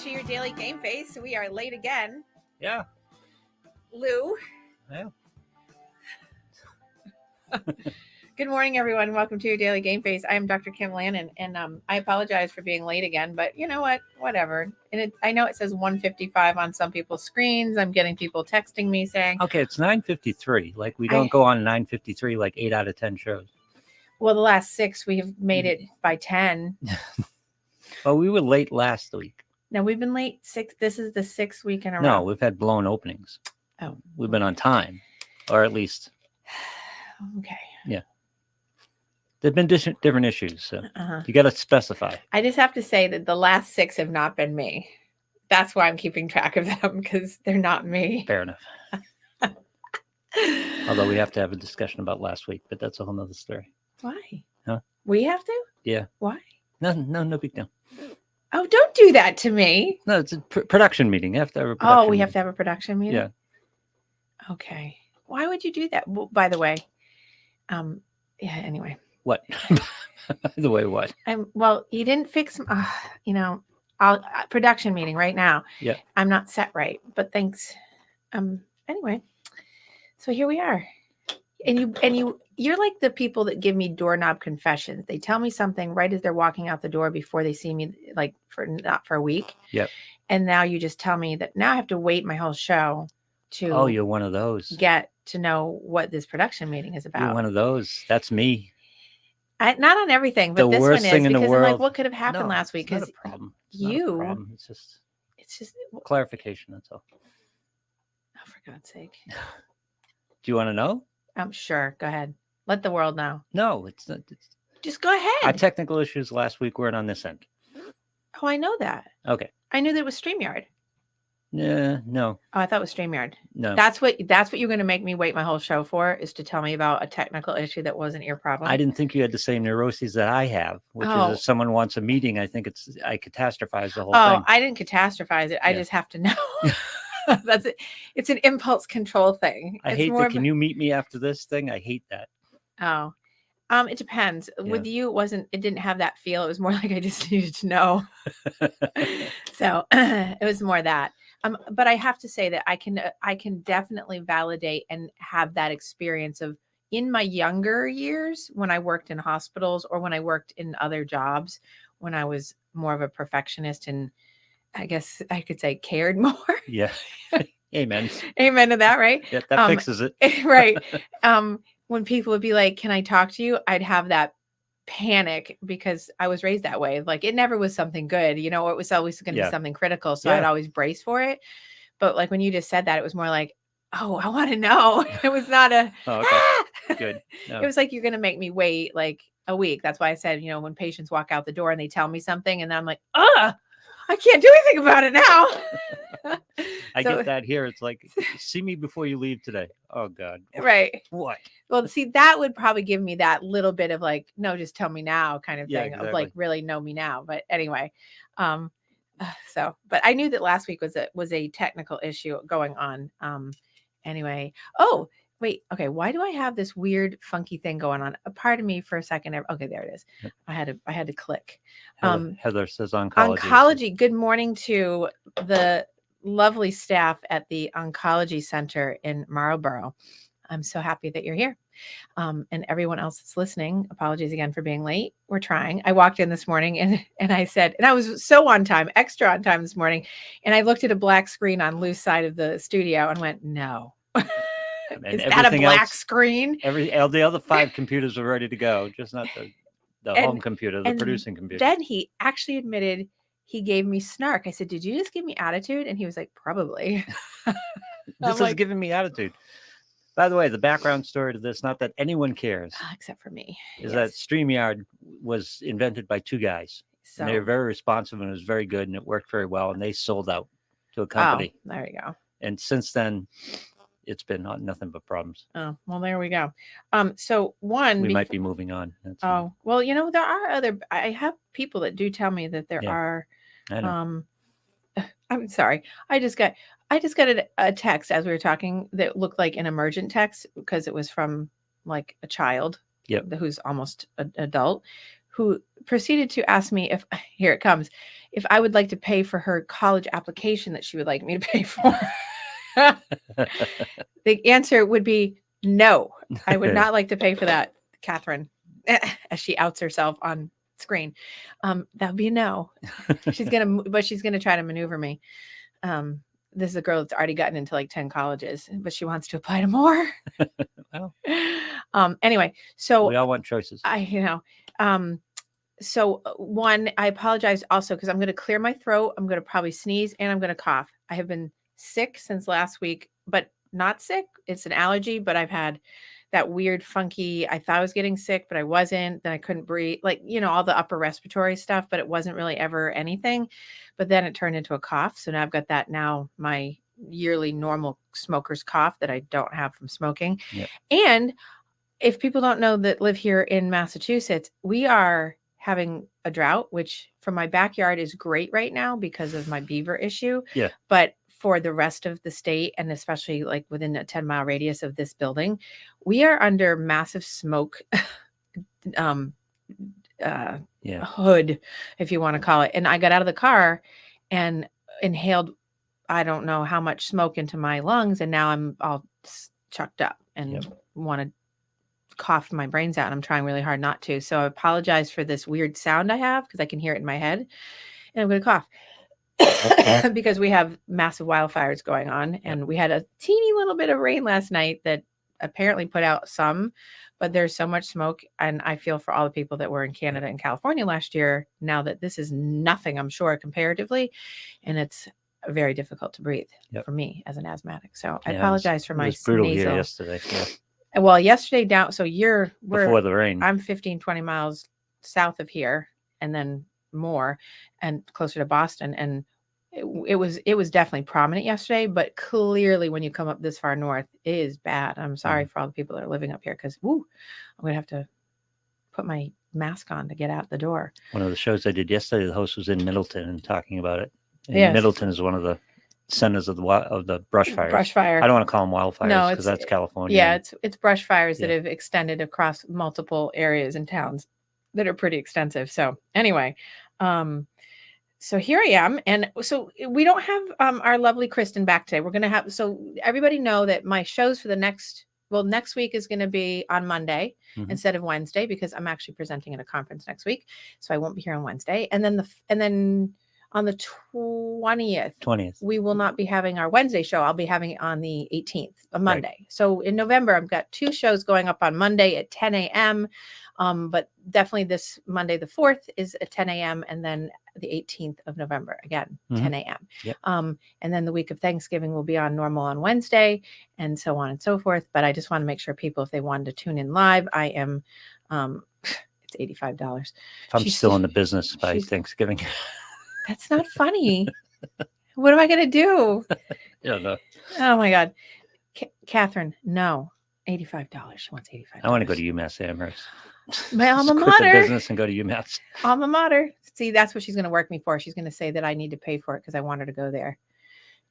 to your daily game face. We are late again. Yeah. Lou. Yeah. Good morning, everyone. Welcome to your daily game face. I am Dr. Kim Lannon, and I apologize for being late again, but you know what? Whatever. And I know it says 1:55 on some people's screens. I'm getting people texting me saying, Okay, it's 9:53. Like we don't go on 9:53 like 8 out of 10 shows. well, the last 6 we have made it by 10. Well, we were late last week. No, we've been late 6. This is the 6th week in a row. No, we've had blown openings. Oh, we've been on time, or at least. Okay. Yeah. There've been different issues, so you got to specify. I just have to say that the last 6 have not been me. That's why I'm keeping track of them, because they're not me. Fair enough. Although we have to have a discussion about last week, but that's a whole nother story. Why? Huh? We have to? Yeah. Why? No big deal. Oh, don't do that to me. No, it's a production meeting. You have to have a production we have to have a production meeting? Yeah. Okay. Why would you do that? Well, by the way, anyway. What? By the way, what? Well, you didn't fix, production meeting right now. Yeah. I'm not set right, but thanks. Anyway, so here we are. And you're like the people that give me doorknob confessions. They tell me something right as they're walking out the door before they see me, like not for a week. Yep. And now you just tell me that now I have to wait my whole show to. Oh, you're one of those. Get to know what this production meeting is about. You're one of those. That's me. Not on everything, but this one is because I'm like, what could have happened last week? Because not a problem. It's just clarification. That's all. Oh, for God's sake! Do you want to know? I'm sure. Go ahead. Let the world know. No, it's not. Just go ahead. Our technical issues last week weren't on this end. Oh, I know that. Okay. I knew that it was StreamYard. Yeah, no. Oh, I thought it was StreamYard. No. That's what you're going to make me wait my whole show for, is to tell me about a technical issue that wasn't your problem. I didn't think you had the same neuroses that I have, which is if someone wants a meeting, I catastrophize the whole thing. Oh, I didn't catastrophize it. I just have to know. That's it. It's an impulse control thing. I hate that. Can you meet me after this thing? I hate that. Oh, it depends. Yeah. With you, it didn't have that feel. It was more like I just needed to know. So it was more that. But I have to say that I can definitely validate and have that experience of, in my younger years when I worked in hospitals or when I worked in other jobs, when I was more of a perfectionist and I guess I could say cared more. Yeah. Amen. Amen to that, right? Yeah, that fixes it. Right. When people would be like, "Can I talk to you?" I'd have that panic because I was raised that way. Like, it never was something good, or it was always going to be something critical. So I'd always brace for it. But like when you just said that, it was more like, "Oh, I want to know." It was not a Good. No. It was like, you're going to make me wait like a week. That's why I said, when patients walk out the door and they tell me something and then I'm like, I can't do anything about it now. I get that here. It's like, see me before you leave today. Oh God. Right. What? Well, see, that would probably give me that little bit of like, no, just tell me now kind of thing of like, really know me now. But anyway, but I knew that last week was a technical issue going on. Anyway. Oh, wait. Okay. Why do I have this weird, funky thing going on? Pardon me for a second. Okay, there it is. Yep. I had to click. Heather says oncology. Oncology. Good morning to the lovely staff at the Oncology Center in Marlborough. I'm so happy that you're here. And everyone else that's listening, apologies again for being late. We're trying. I walked in this morning and I said, and I was so on time, extra on time this morning. And I looked at a black screen on Lou's side of the studio and went, no. Is that a black screen? The other 5 computers are ready to go, just not the home computer, the producing computer. Then he actually admitted he gave me snark. I said, "Did you just give me attitude?" And he was like, "Probably." This is giving me attitude. By the way, the background story to this, not that anyone cares, except for me, is that StreamYard was invented by 2 guys. So, and they were very responsive and it was very good and it worked very well. And they sold out to a company. Oh, there you go. And since then, it's been nothing but problems. Oh, well, there we go. We might be moving on. Well, there are I have people that do tell me that there are, I know. I'm sorry. I just got a text as we were talking that looked like an emergent text because it was from like a child who's almost an adult who proceeded to ask me if, here it comes, if I would like to pay for her college application that she would like me to pay for. The answer would be no. I would not like to pay for that, Catherine, as she outs herself on screen. That would be a no. She's gonna try to maneuver me. This is a girl that's already gotten into like 10 colleges, but she wants to apply to more. Well. Anyway, so we all want choices. So one, I apologize also because I'm going to clear my throat. I'm going to probably sneeze and I'm going to cough. I have been sick since last week, but not sick. It's an allergy, but I've had that weird, funky, I thought I was getting sick, but I wasn't. Then I couldn't breathe, like, all the upper respiratory stuff, but it wasn't really ever anything. But then it turned into a cough. So now I've got that now, my yearly normal smoker's cough that I don't have from smoking. Yep. And if people don't know that live here in Massachusetts, we are having a drought, which for my backyard is great right now because of my beaver issue. Yeah. But for the rest of the state, and especially like within a 10-mile radius of this building, we are under massive smoke hood, if you want to call it. And I got out of the car and inhaled, I don't know how much smoke into my lungs. And now I'm all chucked up and want to cough my brains out. And I'm trying really hard not to. So I apologize for this weird sound I have because I can hear it in my head. And I'm going to cough. Because we have massive wildfires going on, and we had a teeny little bit of rain last night that apparently put out some, but there's so much smoke. And I feel for all the people that were in Canada and California last year, now that this is nothing, I'm sure, comparatively, and it's very difficult to breathe for me as an asthmatic. So I apologize for my brutal nasal. Here yesterday. Yeah. Well, yesterday down, so we're before the rain. I'm 15, 20 miles south of here, and then more and closer to Boston. And it was definitely prominent yesterday, but clearly when you come up this far north, it is bad. I'm sorry for all the people that are living up here because I'm going to have to put my mask on to get out the door. One of the shows I did yesterday, the host was in Middleton and talking about it. And Middleton is one of the centers of the brush fires. Brush fire. I don't want to call them wildfires because that's California. Yeah, it's brush fires that have extended across multiple areas and towns that are pretty extensive. So anyway, so here I am. And so we don't have our lovely Kristen back today. We're going to have, so everybody know that my shows for the next week is going to be on Monday instead of Wednesday, because I'm actually presenting at a conference next week. So I won't be here on Wednesday. And then on the 20th, we will not be having our Wednesday show. I'll be having it on the 18th, a Monday. Right. So in November, I've got 2 shows going up on Monday at 10 a.m. But definitely this Monday, the 4th, is at 10 a.m. And then the 18th of November, again, 10 a.m. Yep. And then the week of Thanksgiving will be on normal on Wednesday, and so on and so forth. But I just want to make sure people, if they wanted to tune in live, I am, it's $85. If I'm still in the business by Thanksgiving. That's not funny. What am I going to do? Yeah, no. Oh my God. Catherine, no. $85. She wants $85. I want to go to UMass Amherst. My alma mater. Quit the business and go to UMass. Alma mater. See, that's what she's going to work me for. She's going to say that I need to pay for it because I want her to go there.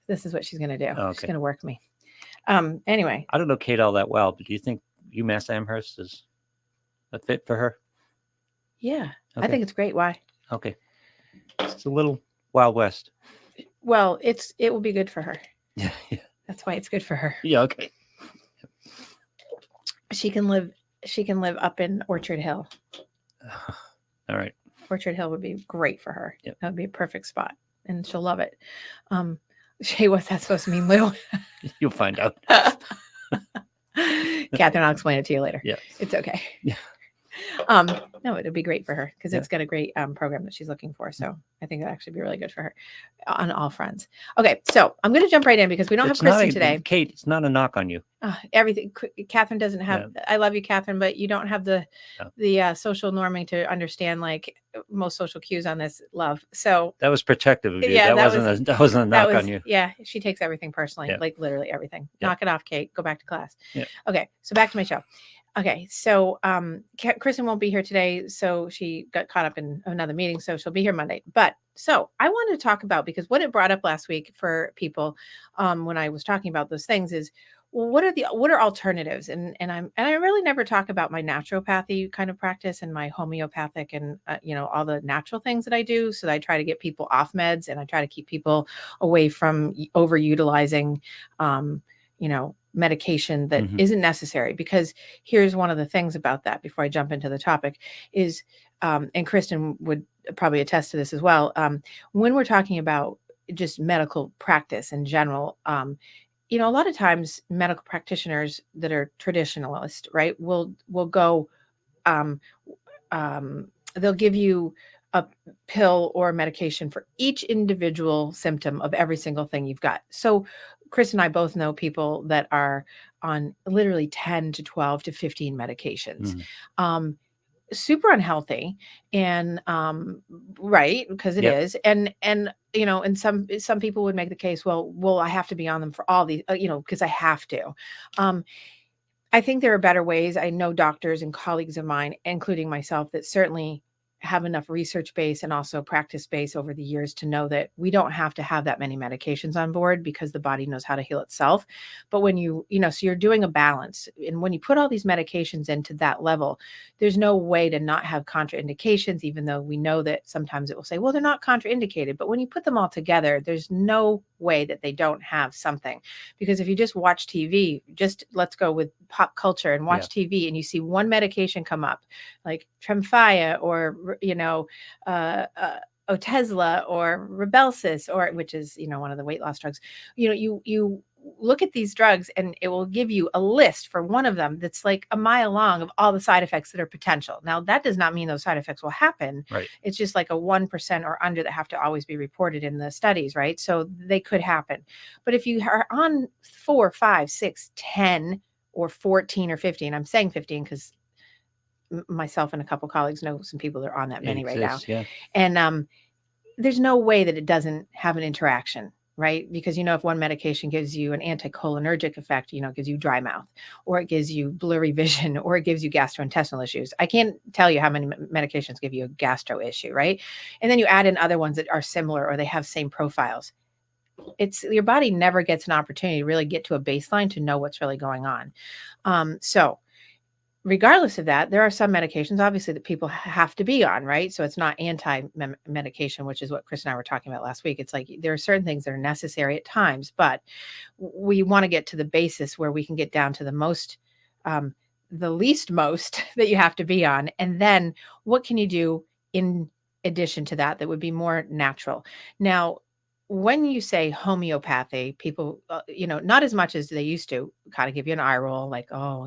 This is what she's going to do. Okay. She's going to work me. Anyway. I don't know Kate all that well, but do you think UMass Amherst is a fit for her? Yeah. Okay. I think it's great. Why? Okay. It's a little Wild West. Well, it will be good for her. Yeah. That's why it's good for her. Yeah. Okay. She can live up in Orchard Hill. All right. Orchard Hill would be great for her. Yep. That would be a perfect spot, and she'll love it. Shay, what's that supposed to mean, Lou? You'll find out. Catherine, I'll explain it to you later. Yeah. It's okay. Yeah. No, it'd be great for her because it's got a great program that she's looking for. So I think that'd actually be really good for her on all fronts. Okay, so I'm going to jump right in because we don't have Kristen today. Kate, it's not a knock on you. Everything. Catherine doesn't have. Yeah. I love you, Catherine, but you don't have the social norming to understand like most social cues on this. Love. So that was protective of you. Yeah, that wasn't a knock on you. Yeah, she takes everything personally, like literally everything. Yeah. Knock it off, Kate. Go back to class. Yeah. Okay, so back to my show. Okay, so Kristen won't be here today, so she got caught up in another meeting, so she'll be here Monday. But so I wanted to talk about, because what it brought up last week for people when I was talking about those things is, well, what are alternatives? And I really never talk about my naturopathy kind of practice and my homeopathic and all the natural things that I do. So I try to get people off meds, and I try to keep people away from overutilizing, medication that isn't necessary. Because here's one of the things about that before I jump into the topic is, and Kristen would probably attest to this as well. When we're talking about just medical practice in general, a lot of times medical practitioners that are traditionalist, right, will go, um, they'll give you a pill or a medication for each individual symptom of every single thing you've got. So Chris and I both know people that are on literally 10 to 12 to 15 medications. Super unhealthy, and right, because it is, and and some people would make the case, well, I have to be on them for all these, because I have to. I think there are better ways. I know doctors and colleagues of mine, including myself, that certainly have enough research base and also practice base over the years to know that we don't have to have that many medications on board, because the body knows how to heal itself. But when so you're doing a balance. And when you put all these medications into that level, there's no way to not have contraindications, even though we know that sometimes it will say, well, they're not contraindicated. But when you put them all together, there's no way that they don't have something. Because if you just watch TV, just let's go with pop culture and watch TV, and you see one medication come up, like Tremfya or, Otezla or Rybelsus, or which is, one of the weight loss drugs. You look at these drugs and it will give you a list for one of them that's like a mile long of all the side effects that are potential. Now, that does not mean those side effects will happen. Right. It's just like a 1% or under that have to always be reported in the studies, right? So they could happen. But if you are on 4, 5, 6, 10, or 14 or 15, I'm saying 15 because myself and a couple colleagues know some people that are on that many right now. Yeah. And there's no way that it doesn't have an interaction, right? Because, if one medication gives you an anticholinergic effect, it gives you dry mouth, or it gives you blurry vision, or it gives you gastrointestinal issues. I can't tell you how many medications give you a gastro issue, right? And then you add in other ones that are similar or they have same profiles. It's your body never gets an opportunity to really get to a baseline to know what's really going on. So regardless of that, there are some medications, obviously, that people have to be on, right? So it's not anti-medication, which is what Chris and I were talking about last week. It's like there are certain things that are necessary at times, but we want to get to the basis where we can get down to the least most that you have to be on. And then what can you do in addition to that would be more natural? Now, when you say homeopathy, people, not as much as they used to, kind of give you an eye roll, like, oh,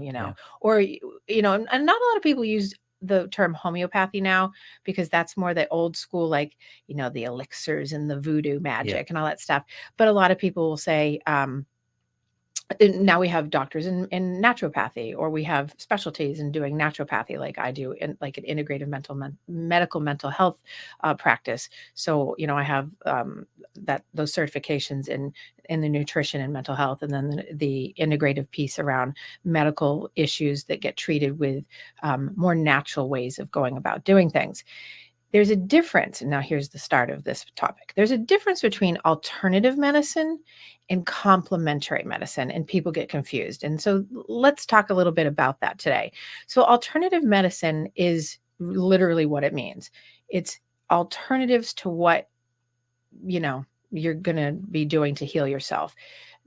or, and not a lot of people use the term homeopathy now, because that's more the old school, like, the elixirs and the voodoo magic and all that stuff. But a lot of people will say, now we have doctors in naturopathy, or we have specialties in doing naturopathy, like I do, in like an integrative medical mental health practice. So, I have those certifications in the nutrition and mental health, and then the integrative piece around medical issues that get treated with more natural ways of going about doing things. There's a difference. And now here's the start of this topic. There's a difference between alternative medicine and complementary medicine, and people get confused. And so let's talk a little bit about that today. So alternative medicine is literally what it means. It's alternatives to what, you're going to be doing to heal yourself.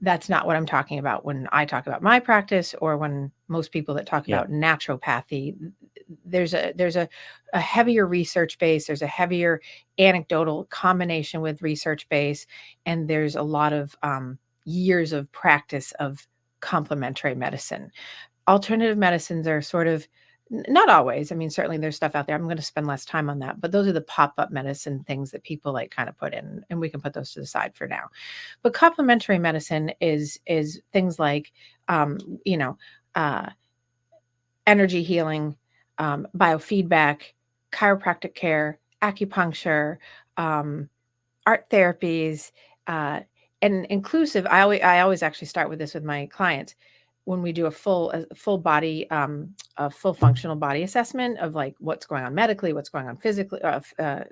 That's not what I'm talking about when I talk about my practice, or when most people that talk about naturopathy. There's a heavier research base. There's a heavier anecdotal combination with research base. And there's a lot of years of practice of complementary medicine. Alternative medicines are sort of, not always. I mean, certainly there's stuff out there. I'm going to spend less time on that, but those are the pop-up medicine things that people like kind of put in, and we can put those to the side for now. But complementary medicine is things like, energy healing, biofeedback, chiropractic care, acupuncture, art therapies, and inclusive. I always actually start with this with my clients. When we do a full body, a full functional body assessment of like what's going on medically, what's going on physically,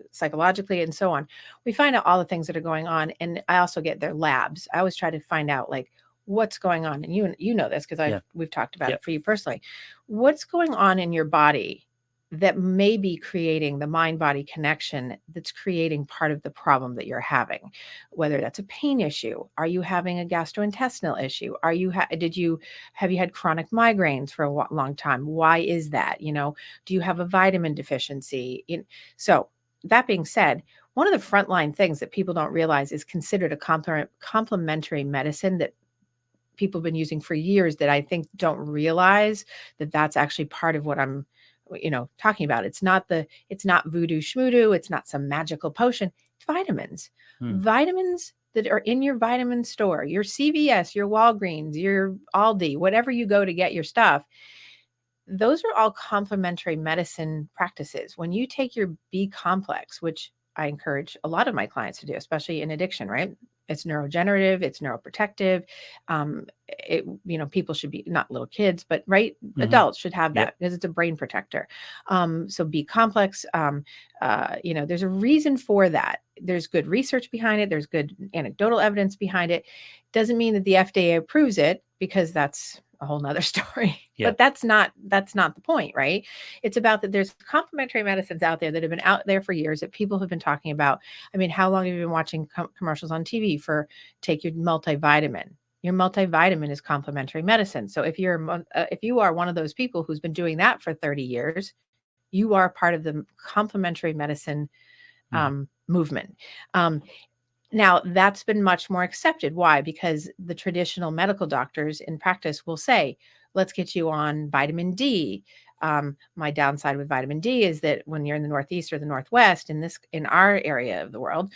psychologically, and so on, we find out all the things that are going on. And I also get their labs. I always try to find out, like, what's going on, and you know this because we've talked about it for you personally. What's going on in your body that may be creating the mind-body connection that's creating part of the problem that you're having, whether that's a pain issue? Are you having a gastrointestinal issue? Have you had chronic migraines for a long time? Why is that? Do you have a vitamin deficiency? So that being said, one of the frontline things that people don't realize is considered a complementary medicine that people have been using for years, that I think don't realize that that's actually part of what I'm talking about. It's not voodoo schmoodoo. It's not some magical potion. It's vitamins. Vitamins that are in your vitamin store, your CVS, your Walgreens, your Aldi, whatever you go to get your stuff. Those are all complementary medicine practices. When you take your B complex, which I encourage a lot of my clients to do, especially in addiction, right? It's neurogenerative, it's neuroprotective. People should be, not little kids, but right, adults should have that because it's a brain protector. So B complex, there's a reason for that. There's good research behind it. There's good anecdotal evidence behind it. Doesn't mean that the FDA approves it, because that's a whole nother story. But that's not the point, right? It's about that there's complementary medicines out there that have been out there for years that people have been talking about. I mean, how long have you been watching commercials on TV for take your multivitamin? Your multivitamin is complementary medicine. So if you are one of those people who's been doing that for 30 years, you are part of the complementary medicine movement. Now, that's been much more accepted. Why? Because the traditional medical doctors in practice will say, let's get you on vitamin D. My downside with vitamin D is that when you're in the Northeast or the Northwest, in our area of the world,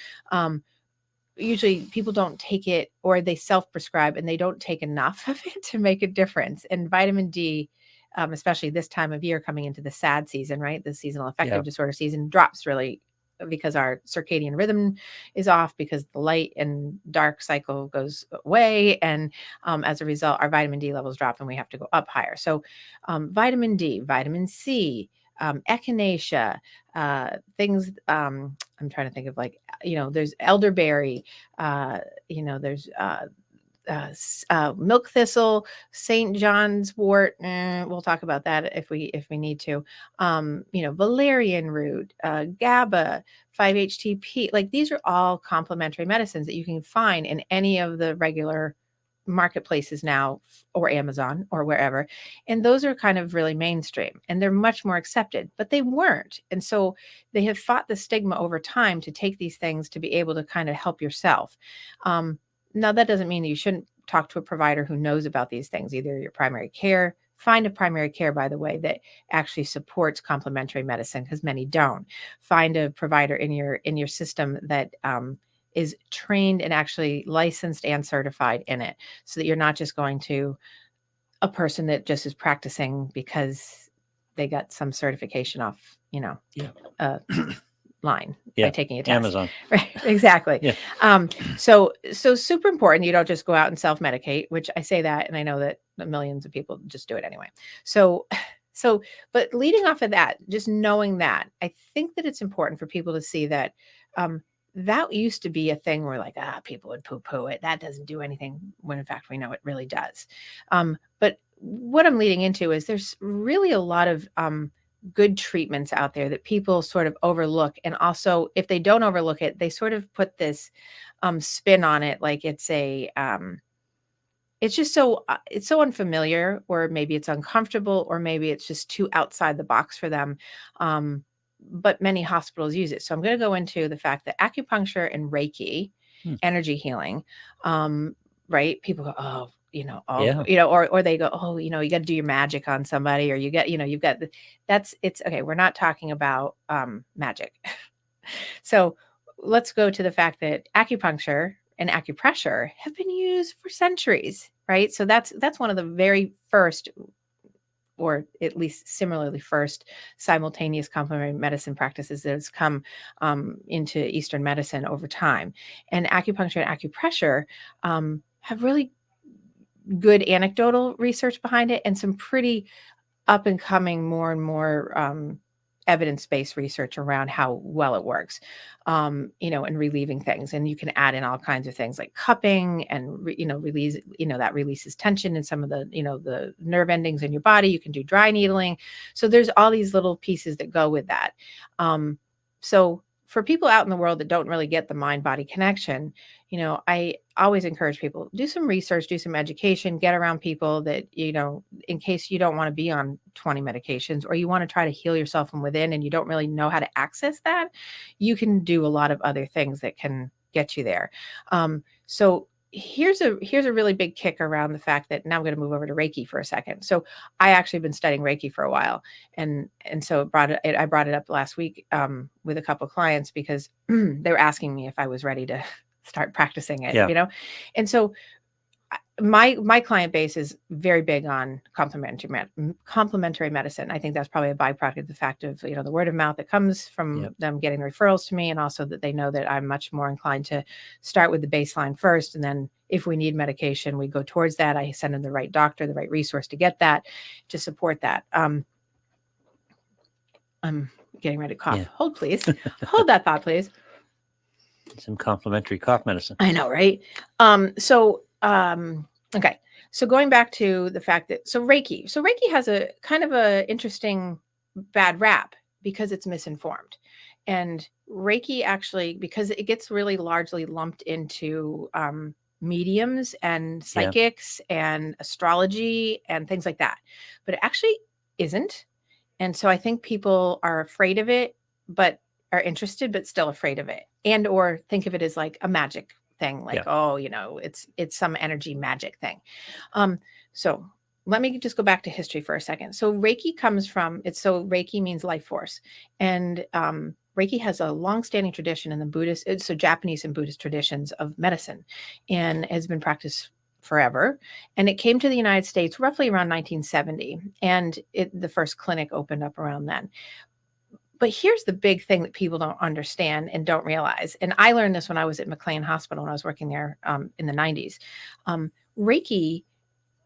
usually people don't take it, or they self-prescribe and they don't take enough of it to make a difference. And vitamin D, especially this time of year coming into the SAD season, right? The seasonal affective disorder season, drops really because our circadian rhythm is off, because the light and dark cycle goes away. And as a result, our vitamin D levels drop and we have to go up higher. So vitamin D, vitamin C, echinacea, things, I'm trying to think of, there's elderberry, there's milk thistle, St. John's wort. We'll talk about that if we need to. Valerian root, GABA, 5-HTP. Like, these are all complementary medicines that you can find in any of the regular marketplaces now, or Amazon or wherever. And those are kind of really mainstream and they're much more accepted, but they weren't. And so they have fought the stigma over time to take these things to be able to kind of help yourself. Now, that doesn't mean that you shouldn't talk to a provider who knows about these things, either your primary care. Find a primary care, by the way, that actually supports complementary medicine, because many don't. Find a provider in your system that is trained and actually licensed and certified in it, so that you're not just going to a person that just is practicing because they got some certification off, line by taking a test. Amazon. Right. Exactly. So super important. You don't just go out and self-medicate, which I say that, and I know that millions of people just do it anyway. So, but leading off of that, just knowing that, I think that it's important for people to see that, that used to be a thing where people would poo-poo it. That doesn't do anything, when in fact we know it really does. But what I'm leading into is there's really a lot of good treatments out there that people sort of overlook. And also, if they don't overlook it, they sort of put this spin on it, like it's it's just it's so unfamiliar, or maybe it's uncomfortable, or maybe it's just too outside the box for them. But many hospitals use it. So I'm going to go into the fact that acupuncture and Reiki, energy healing, right? People go, oh, or they go, oh, you got to do your magic on somebody, or you've got it's okay. We're not talking about magic. So let's go to the fact that acupuncture and acupressure have been used for centuries, right? So that's one of the very first, or at least similarly first, simultaneous complementary medicine practices that has come into Eastern medicine over time. And acupuncture and acupressure have really good anecdotal research behind it, and some pretty up and coming, more and more evidence-based research around how well it works, and relieving things. And you can add in all kinds of things like cupping and, release, that releases tension in some of the, the nerve endings in your body. You can do dry needling. So there's all these little pieces that go with that. So for people out in the world that don't really get the mind-body connection, I always encourage people, do some research, do some education, get around people that, in case you don't want to be on 20 medications, or you want to try to heal yourself from within and you don't really know how to access that, you can do a lot of other things that can get you there. So here's a really big kick around the fact that, now I'm going to move over to Reiki for a second. So I actually been studying Reiki for a while. And so I brought it up last week with a couple of clients, because they were asking me if I was ready to start practicing it, And so my client base is very big on complementary medicine. I think that's probably a byproduct of the fact of, the word of mouth that comes from them getting referrals to me, and also that they know that I'm much more inclined to start with the baseline first. And then if we need medication, we go towards that. I send them the right doctor, the right resource to get that, to support that. I'm getting ready to cough. Yeah. Hold, please. Hold that thought, please. Some complementary cough medicine. I know, right? Okay. So going back to the fact that, Reiki has a kind of a interesting bad rap because it's misinformed. And Reiki actually, because it gets really largely lumped into mediums and psychics and astrology and things like that, but it actually isn't. And so I think people are afraid of it, but are interested, but still afraid of it, and or think of it as like a magic thing, like, it's some energy magic thing. So let me just go back to history for a second. So Reiki comes from, Reiki means life force. And Reiki has a long-standing tradition in the Buddhist, so Japanese and Buddhist traditions of medicine, and has been practiced forever. And it came to the United States roughly around 1970. And the first clinic opened up around then. But here's the big thing that people don't understand and don't realize. And I learned this when I was at McLean Hospital when I was working there in the 90s. Reiki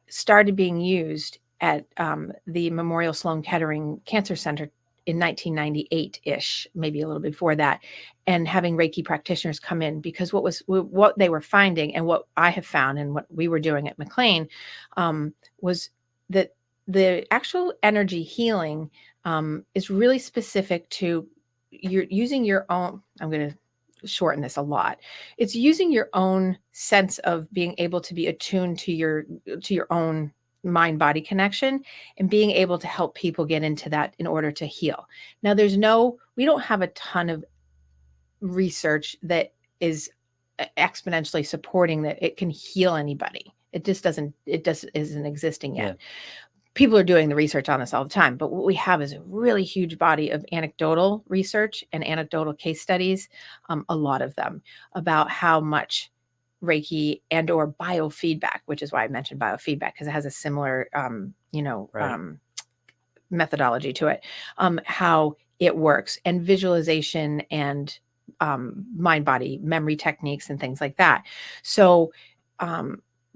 started being used at the Memorial Sloan Kettering Cancer Center in 1998-ish, maybe a little before that, and having Reiki practitioners come in, because what they were finding, and what I have found and what we were doing at McLean, was that the actual energy healing is really specific to you're using your own. I'm going to shorten this a lot. It's using your own sense of being able to be attuned to your own mind-body connection, and being able to help people get into that in order to heal. Now, we don't have a ton of research that is exponentially supporting that it can heal anybody. It isn't existing yet. Yeah. People are doing the research on this all the time, but what we have is a really huge body of anecdotal research and anecdotal case studies, a lot of them, about how much Reiki and or biofeedback, which is why I mentioned biofeedback, because it has a similar, methodology to it, how it works, and visualization and mind-body memory techniques and things like that. So,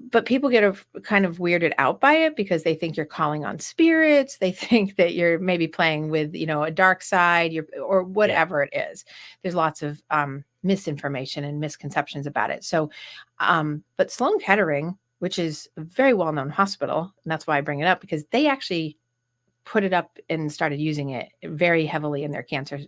but people get kind of weirded out by it because they think you're calling on spirits. They think that you're maybe playing with, a dark side, or whatever it is. There's lots of misinformation and misconceptions about it. So, but Sloan Kettering, which is a very well-known hospital, and that's why I bring it up, because they actually put it up and started using it very heavily in their cancer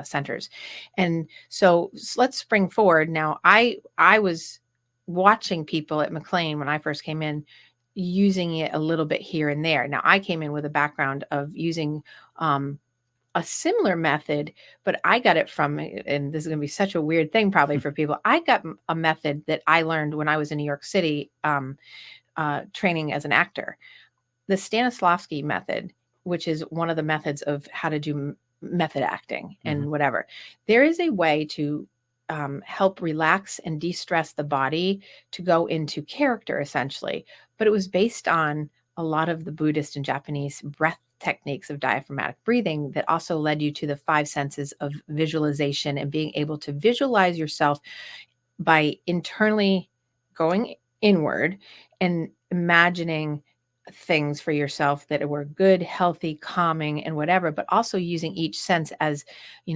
centers. And so let's spring forward. Now, I was watching people at McLean when I first came in using it a little bit here and there. Now, I came in with a background of using a similar method, but I got it from, and this is going to be such a weird thing probably for people, I got a method that I learned when I was in New York City training as an actor. The Stanislavski method, which is one of the methods of how to do method acting and whatever. There is a way to help relax and de-stress the body to go into character, essentially. But it was based on a lot of the Buddhist and Japanese breath techniques of diaphragmatic breathing that also led you to the 5 senses of visualization and being able to visualize yourself by internally going inward and imagining things for yourself that were good, healthy, calming, and whatever, but also using each sense as,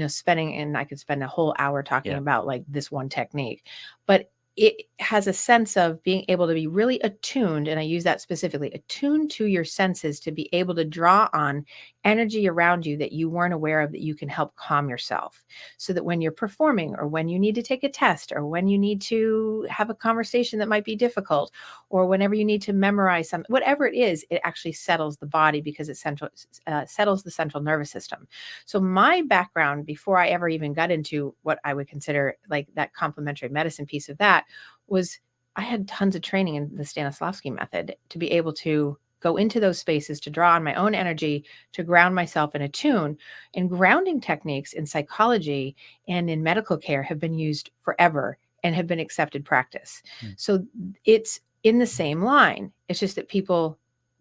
spending, and I could spend a whole hour talking about like this one technique, but it has a sense of being able to be really attuned. And I use that specifically, attuned to your senses to be able to draw on energy around you that you weren't aware of, that you can help calm yourself, so that when you're performing, or when you need to take a test, or when you need to have a conversation that might be difficult, or whenever you need to memorize something, whatever it is, it actually settles the body, because it settles the central nervous system. So my background, before I ever even got into what I would consider like that complementary medicine piece of that, was I had tons of training in the Stanislavski method to be able to go into those spaces, to draw on my own energy, to ground myself and attune. And grounding techniques in psychology and in medical care have been used forever and have been accepted practice. So it's in the same line. It's just that people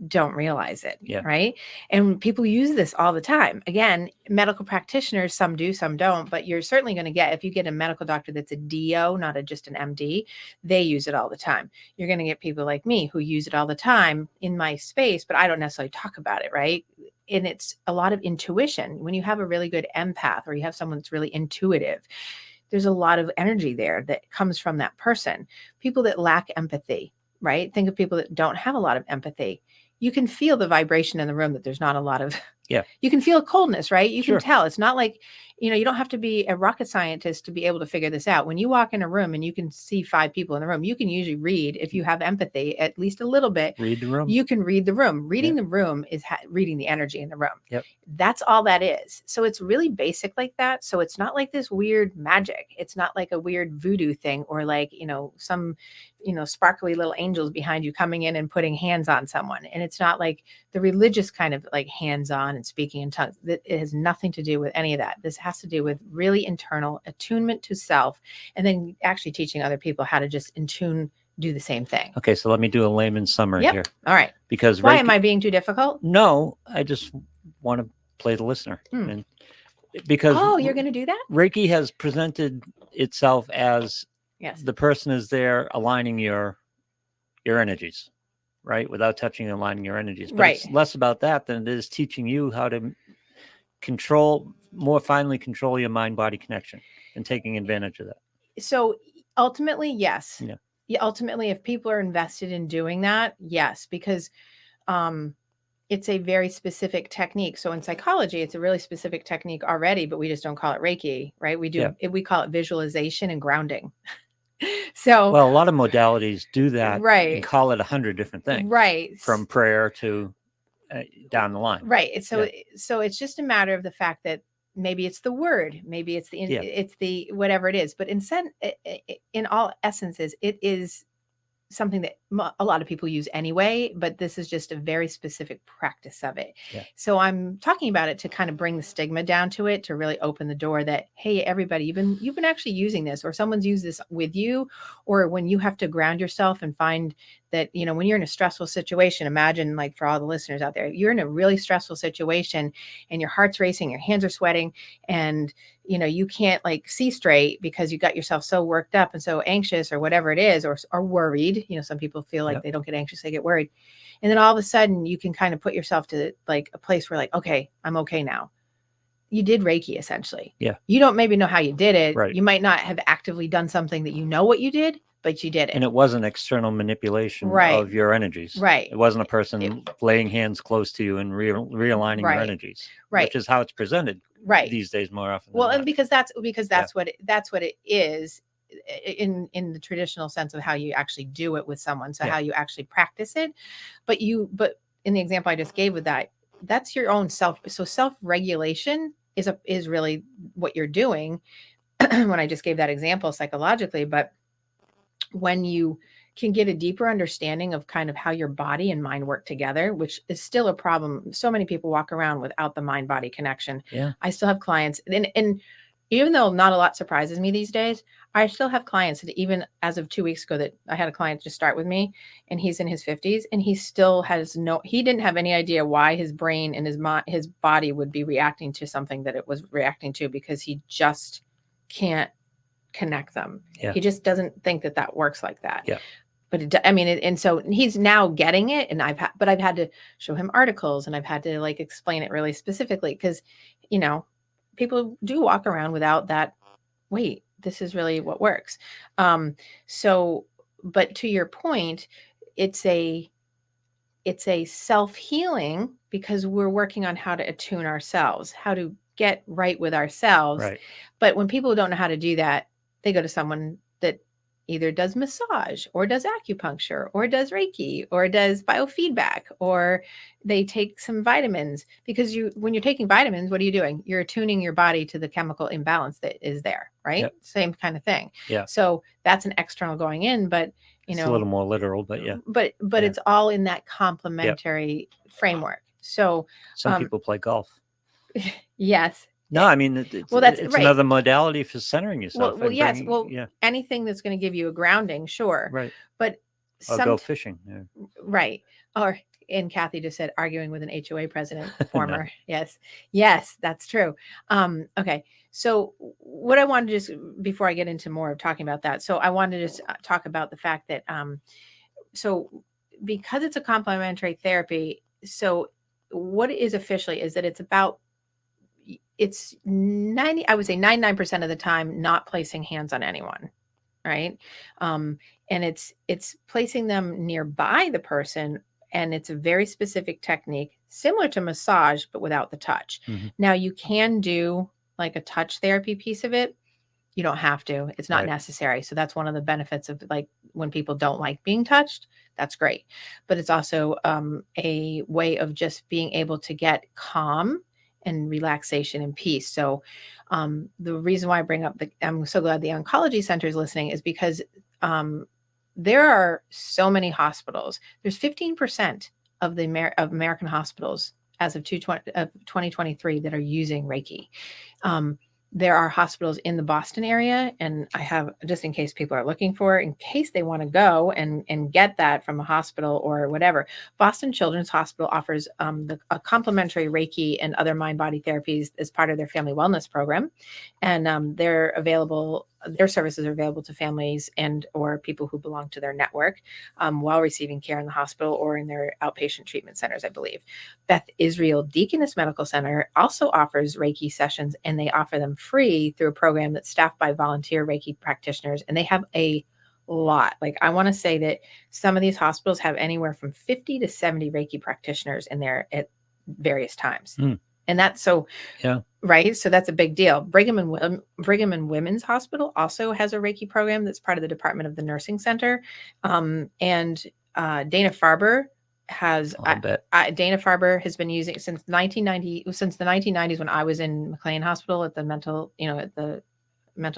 don't realize it, right? And people use this all the time. Again, medical practitioners, some do, some don't, but you're certainly going to get, if you get a medical doctor that's a DO, not just an MD, they use it all the time. You're going to get people like me who use it all the time in my space, but I don't necessarily talk about it, right? And it's a lot of intuition. When you have a really good empath, or you have someone that's really intuitive, there's a lot of energy there that comes from that person. People that lack empathy, right? Think of people that don't have a lot of empathy. You can feel the vibration in the room that there's not a lot of, you can feel coldness, right? You can tell. It's not like, you don't have to be a rocket scientist to be able to figure this out. When you walk in a room and you can see 5 people in the room, you can usually read, if you have empathy, at least a little bit, read the room. You can read the room. Reading the room is reading the energy in the room. That's all that is. So it's really basic like that. So it's not like this weird magic. It's not like a weird voodoo thing, or like, some, sparkly little angels behind you coming in and putting hands on someone. And it's not like the religious kind of like hands on and speaking in tongues. It has nothing to do with any of that. This has to do with really internal attunement to self, and then actually teaching other people how to just do the same thing. Okay, so let me do a layman's summary here. All right. Because why am I being too difficult? No, I just want to play the listener. And because you're going to do that? Reiki has presented itself as the person is there aligning your energies, right? Without touching and aligning your energies. But it's less about that than it is teaching you how to more finely control your mind-body connection and taking advantage of that. So ultimately, yes. Ultimately, if people are invested in doing that, yes, because it's a very specific technique. So in psychology, it's a really specific technique already, but we just don't call it Reiki, right? We call it visualization and grounding. So, well, a lot of modalities do that, and call it 100 different things, from prayer to down the line, So it's just a matter of the fact that maybe it's the word, maybe it's it's the whatever it is, but in all essences, it is something that a lot of people use anyway, but this is just a very specific practice of it. So I'm talking about it to kind of bring the stigma down to it, to really open the door that, hey, everybody, you've been actually using this, or someone's used this with you, or when you have to ground yourself and find that, when you're in a stressful situation, imagine, like, for all the listeners out there, you're in a really stressful situation and your heart's racing, your hands are sweating, and you can't like see straight because you got yourself so worked up and so anxious, or whatever it is, or worried. Some people feel like they don't get anxious, they get worried. And then all of a sudden you can kind of put yourself to like a place where, like, okay, I'm okay now. You did Reiki, essentially. You don't maybe know how you did it. You might not have actively done something that what you did, but you did it. And it wasn't external manipulation of your energies. It wasn't a person laying hands close to you and realigning your energies, which is how it's presented these days more often. Well, and because that's what it is in the traditional sense of how you actually do it with someone. So how you actually practice it. But in the example I just gave with that, that's your own self. So self-regulation is really what you're doing when I just gave that example psychologically. But when you can get a deeper understanding of kind of how your body and mind work together, which is still a problem. So many people walk around without the mind-body connection. I still have clients, and even though not a lot surprises me these days, I still have clients that, even as of 2 weeks ago, that I had a client just start with me, and he's in his 50s, and he still he didn't have any idea why his brain and his body would be reacting to something that it was reacting to, because he just can't connect them. He just doesn't think that works like that. but I mean, and so he's now getting it, and I've had to show him articles, and I've had to like explain it really specifically because, people do walk around without that. Wait, this is really what works. So, but to your point, it's a self-healing because we're working on how to attune ourselves, how to get right with ourselves. Right. But when people don't know how to do that, they go to someone that either does massage or does acupuncture or does Reiki or does biofeedback, or they take some vitamins, because when you're taking vitamins, what are you doing? You're attuning your body to the chemical imbalance that is there, right? Yep. Same kind of thing. Yeah. So that's an external going in, but it's a little more literal, but yeah. But yeah. It's all in that complementary framework. So some people play golf. Yes. No, I mean, it's right. Another modality for centering yourself. Well, yes. Anything that's going to give you a grounding, sure. Right. But or go fishing. Yeah. Right. And Kathy just said arguing with an HOA president, former. No. Yes, that's true. Okay. So what I wanted to just, before I get into more of talking about that, so I wanted to just talk about the fact that, so because it's a complementary therapy, so what it is officially is that it's 90, I would say 99% of the time, not placing hands on anyone. Right. And it's placing them nearby the person. And it's a very specific technique, similar to massage, but without the touch. Mm-hmm. Now you can do like a touch therapy piece of it. You don't have to, it's not necessary. So that's one of the benefits of like when people don't like being touched, that's great. But it's also a way of just being able to get calm and relaxation and peace. So the reason why I bring up I'm so glad the oncology center is listening, is because there are so many hospitals. There's 15% of of American hospitals as of 2023 that are using Reiki. There are hospitals in the Boston area, and I have, just in case people are looking for it, in case they want to go and get that from a hospital or whatever. Boston Children's Hospital offers a complimentary Reiki and other mind-body therapies as part of their family wellness program, and their services are available to families and or people who belong to their network while receiving care in the hospital or in their outpatient treatment centers, I believe. Beth Israel Deaconess Medical Center also offers Reiki sessions, and they offer them free through a program that's staffed by volunteer Reiki practitioners. And they have a lot. Like, I want to say that some of these hospitals have anywhere from 50 to 70 Reiki practitioners in there at various times. Mm. And that's so, right. So that's a big deal. Brigham and Women's Hospital also has a Reiki program that's part of the Department of the Nursing Center. And Dana-Farber has, Dana-Farber has been using since the 1990s, when I was in McLean Hospital at the mental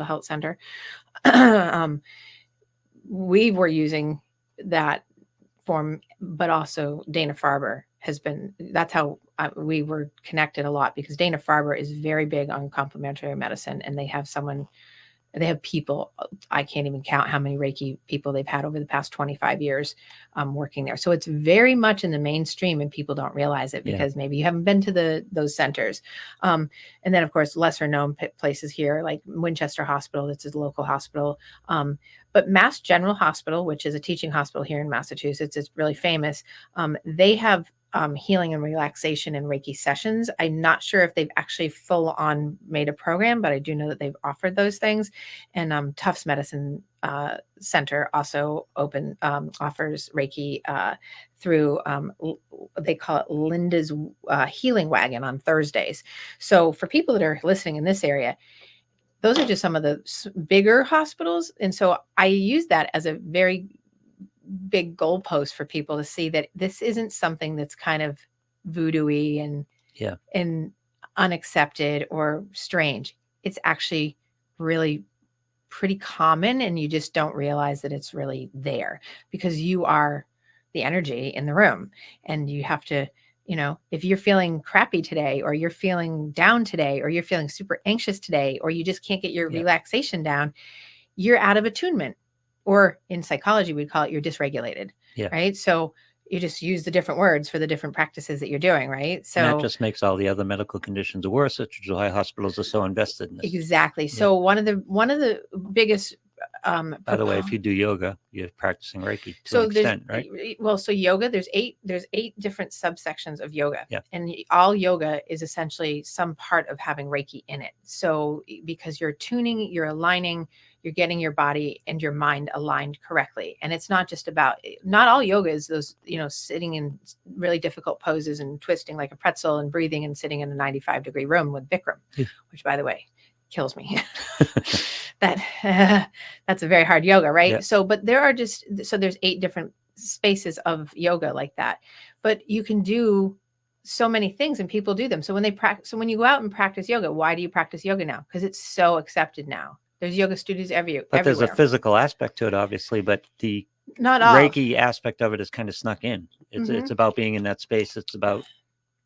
health center. We were using that form, but also Dana-Farber that's how we were connected a lot, because Dana-Farber is very big on complementary medicine, and they have people, I can't even count how many Reiki people they've had over the past 25 years working there. So it's very much in the mainstream, and people don't realize it because maybe you haven't been to those centers. And then, of course, lesser known places here, like Winchester Hospital, that's a local hospital. But Mass General Hospital, which is a teaching hospital here in Massachusetts, it's really famous. They have healing and relaxation and Reiki sessions. I'm not sure if they've actually full on made a program, but I do know that they've offered those things. And Tufts Medicine Center also offers Reiki through, they call it Linda's Healing Wagon on Thursdays. So for people that are listening in this area, those are just some of the bigger hospitals. And so I use that as a very big goalpost for people to see that this isn't something that's kind of voodoo-y and unaccepted or strange. It's actually really pretty common, and you just don't realize that it's really there, because you are the energy in the room, and you have to, if you're feeling crappy today, or you're feeling down today, or you're feeling super anxious today, or you just can't get your relaxation down, you're out of attunement. Or in psychology, we'd call it you're dysregulated, right? So you just use the different words for the different practices that you're doing, right? So and that just makes all the other medical conditions worse, which is why hospitals are so invested in this. Exactly. So one of the biggest By the way, if you do yoga, you're practicing Reiki to an extent, right? Well, so yoga, there's eight different subsections of yoga. Yeah. And all yoga is essentially some part of having Reiki in it. So because you're tuning, you're aligning, you're getting your body and your mind aligned correctly. And it's not just about, not all yoga is those, sitting in really difficult poses and twisting like a pretzel and breathing and sitting in a 95-degree room with Bikram, which, by the way, kills me. That's a very hard yoga, right? Yeah. So, but there's 8 different spaces of yoga like that, but you can do so many things and people do them. So when they practice, so when you go out and practice yoga, why do you practice yoga now? Because it's so accepted now. There's yoga studios everywhere. There's a physical aspect to it, obviously, but the not all. Reiki aspect of it is kind of snuck in. It's about being in that space. It's about,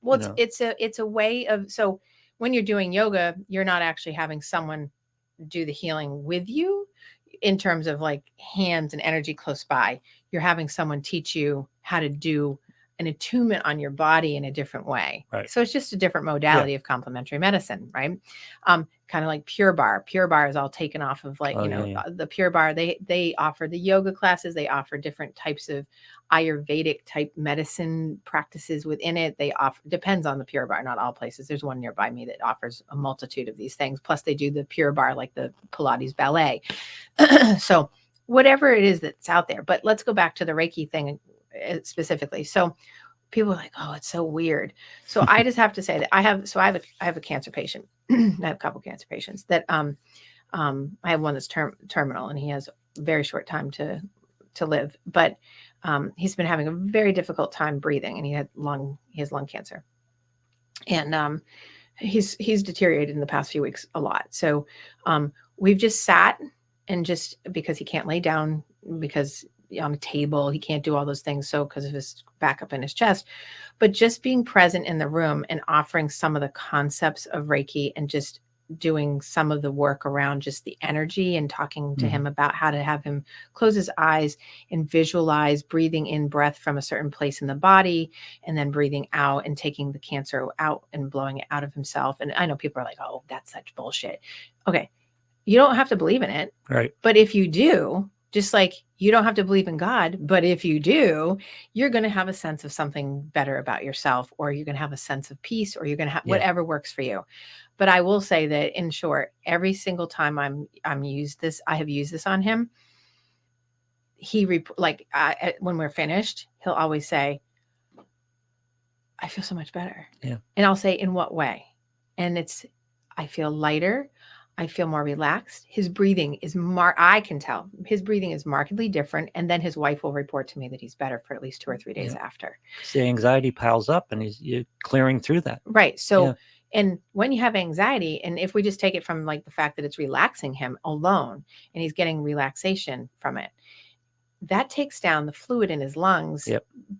it's a way of, so when you're doing yoga, you're not actually having someone do the healing with you in terms of like hands and energy close by. You're having someone teach you how to do an attunement on your body in a different way. Right. So it's just a different modality of complementary medicine, right? Kind of like Pure Barre. Pure Barre is all taken off of like, the Pure Barre, they offer the yoga classes. They offer different types of Ayurvedic type medicine practices within it. They offer, depends on the Pure Barre, not all places. There's one nearby me that offers a multitude of these things. Plus they do the Pure Barre, like the Pilates ballet. So whatever it is that's out there, but let's go back to the Reiki thing specifically. So people are like, oh, it's so weird. So I just have to say that I have a cancer patient. I have a couple cancer patients that, I have one that's terminal and he has a very short time to live, but, he's been having a very difficult time breathing and he has lung cancer. And, he's deteriorated in the past few weeks a lot. So, we've just sat and just because he can't lay down because on a table, he can't do all those things. So because of his back up in his chest, but just being present in the room and offering some of the concepts of Reiki and just doing some of the work around just the energy and talking to him about how to have him close his eyes and visualize breathing in breath from a certain place in the body and then breathing out and taking the cancer out and blowing it out of himself. And I know people are like, oh, that's such bullshit. Okay. You don't have to believe in it. Right. But if you do, just like you don't have to believe in God, but if you do, you're going to have a sense of something better about yourself, or you're going to have a sense of peace, or you're going to have whatever works for you. But I will say that in short, every single time I have used this on him. When we're finished, he'll always say, I feel so much better. Yeah. And I'll say, in what way? And I feel lighter. I feel more relaxed. His breathing is I can tell his breathing is markedly different. And then his wife will report to me that he's better for at least 2 or 3 days after. The anxiety piles up and you're clearing through that. Right. So, and when you have anxiety, and if we just take it from like the fact that it's relaxing him alone and he's getting relaxation from it, that takes down the fluid in his lungs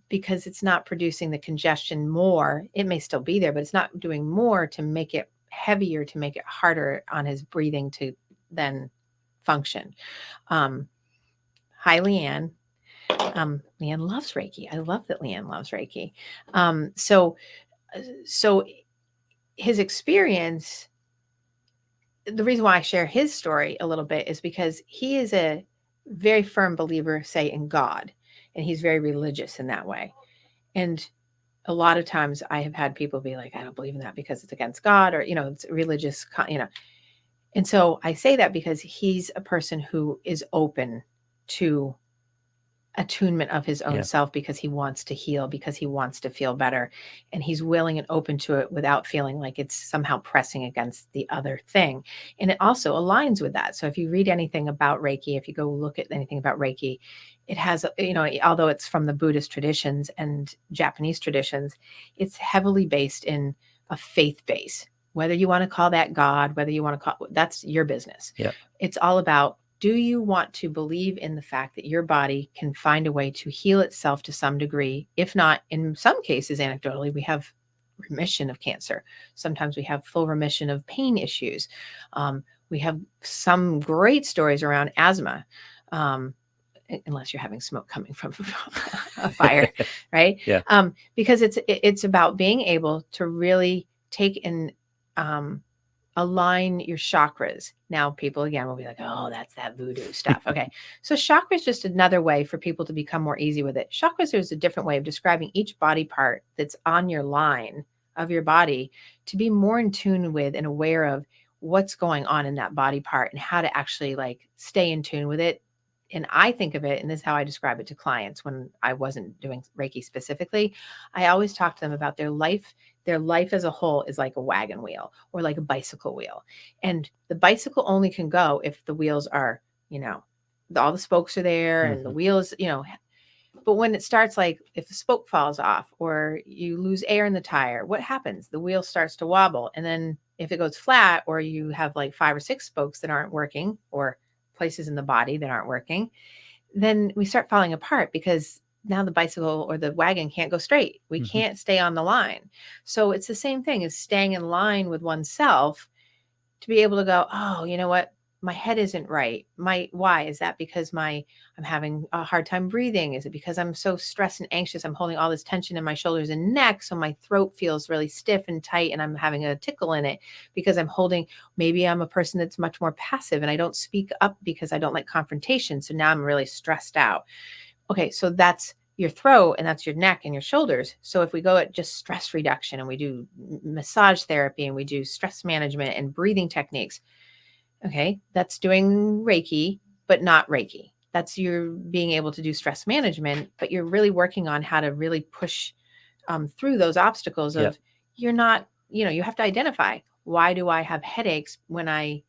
because it's not producing the congestion more. It may still be there, but it's not doing more to make it heavier, to make it harder on his breathing to then function. Hi, Leanne. Leanne loves Reiki. I love that Leanne loves Reiki. So his experience, the reason why I share his story a little bit is because he is a very firm believer, say, in God, and he's very religious in that way. And a lot of times I have had people be like, I don't believe in that because it's against God, or, it's religious, And so I say that because he's a person who is open to attunement of his own self because he wants to heal, because he wants to feel better. And he's willing and open to it without feeling like it's somehow pressing against the other thing. And it also aligns with that. So if you read anything about Reiki, if you go look at anything about Reiki, it has, although it's from the Buddhist traditions and Japanese traditions, it's heavily based in a faith base. Whether you want to call that God, whether you want to call, that's your business. Yeah. It's all about, do you want to believe in the fact that your body can find a way to heal itself to some degree? If not, in some cases, anecdotally, we have remission of cancer. Sometimes we have full remission of pain issues. We have some great stories around asthma. Unless you're having smoke coming from a fire, right? Yeah. Because it's about being able to really take and align your chakras. Now, people again will be like, oh, that's that voodoo stuff. Okay. So chakra is just another way for people to become more easy with it. Chakras is a different way of describing each body part that's on your line of your body to be more in tune with and aware of what's going on in that body part and how to actually like stay in tune with it. And I think of it, and this is how I describe it to clients when I wasn't doing Reiki specifically. I always talk to them about their life. Their life as a whole is like a wagon wheel or like a bicycle wheel. And the bicycle only can go if the wheels are, all the spokes are there and the wheels, but when it starts, like if the spoke falls off or you lose air in the tire, what happens? The wheel starts to wobble. And then if it goes flat or you have like 5 or 6 spokes that aren't working or places in the body that aren't working, then we start falling apart because now the bicycle or the wagon can't go straight. We can't stay on the line. So it's the same thing as staying in line with oneself to be able to go, oh, you know what? My head isn't right. Why is that? Because I'm having a hard time breathing. Is it because I'm so stressed and anxious? I'm holding all this tension in my shoulders and neck. So my throat feels really stiff and tight and I'm having a tickle in it because maybe I'm a person that's much more passive and I don't speak up because I don't like confrontation. So now I'm really stressed out. Okay, so that's your throat and that's your neck and your shoulders. So if we go at just stress reduction and we do massage therapy and we do stress management and breathing techniques, okay, that's doing Reiki, but not Reiki. That's you're being able to do stress management, but you're really working on how to really push through those obstacles of you're not, you have to identify, why do I have headaches when I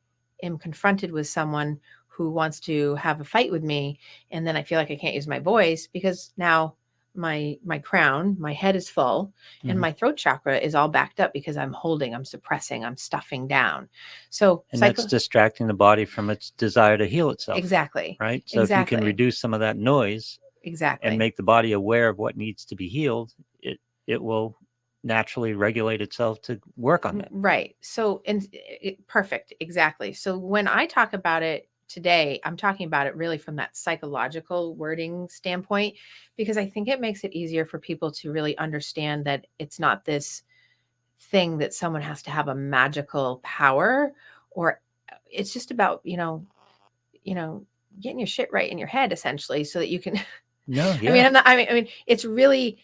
am confronted with someone who wants to have a fight with me, and then I feel like I can't use my voice because now my crown, my head is full, and my throat chakra is all backed up because I'm suppressing, I'm stuffing down. So that's distracting the body from its desire to heal itself. Exactly. Right. So if you can reduce some of that noise, and make the body aware of what needs to be healed, it will naturally regulate itself to work on that. Right. So, perfect. Exactly. So when I talk about it today, I'm talking about it really from that psychological wording standpoint, because I think it makes it easier for people to really understand that it's not this thing that someone has to have a magical power, or it's just about, getting your shit right in your head essentially so that you can No, yeah. I mean, it's really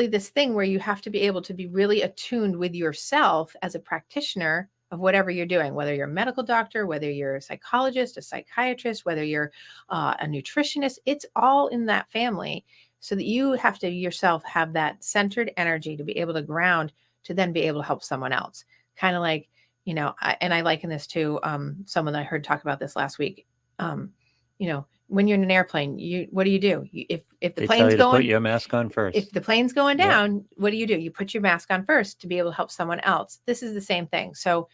this thing where you have to be able to be really attuned with yourself as a practitioner of whatever you're doing, whether you're a medical doctor, whether you're a psychologist, a psychiatrist, whether you're a nutritionist, it's all in that family. So that you have to yourself have that centered energy to be able to ground, to then be able to help someone else. Kind of like, I liken this to someone I heard talk about this last week. When you're in an airplane, what do? If the plane's going, put your mask on first. If the plane's going down, what do? You put your mask on first to be able to help someone else. This is the same thing. So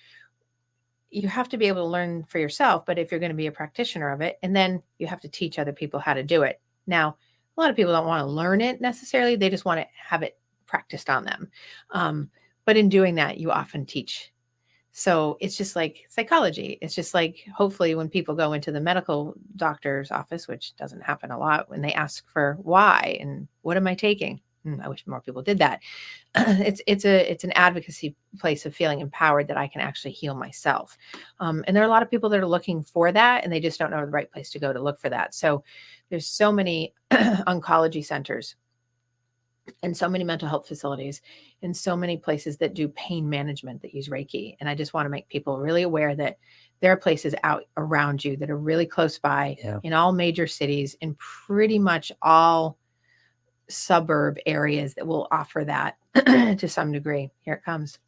you have to be able to learn for yourself, but if you're going to be a practitioner of it, and then you have to teach other people how to do it. Now, a lot of people don't want to learn it necessarily. They just want to have it practiced on them. But in doing that, you often teach. So it's just like psychology. It's just like, hopefully when people go into the medical doctor's office, which doesn't happen a lot, when they ask for why and what am I taking? I wish more people did that. It's an advocacy place of feeling empowered that I can actually heal myself. And there are a lot of people that are looking for that, and they just don't know the right place to go to look for that. So there's so many oncology centers and so many mental health facilities and so many places that do pain management that use Reiki. And I just want to make people really aware that there are places out around you that are really close by in all major cities and pretty much all suburb areas that will offer that to some degree. Here it comes.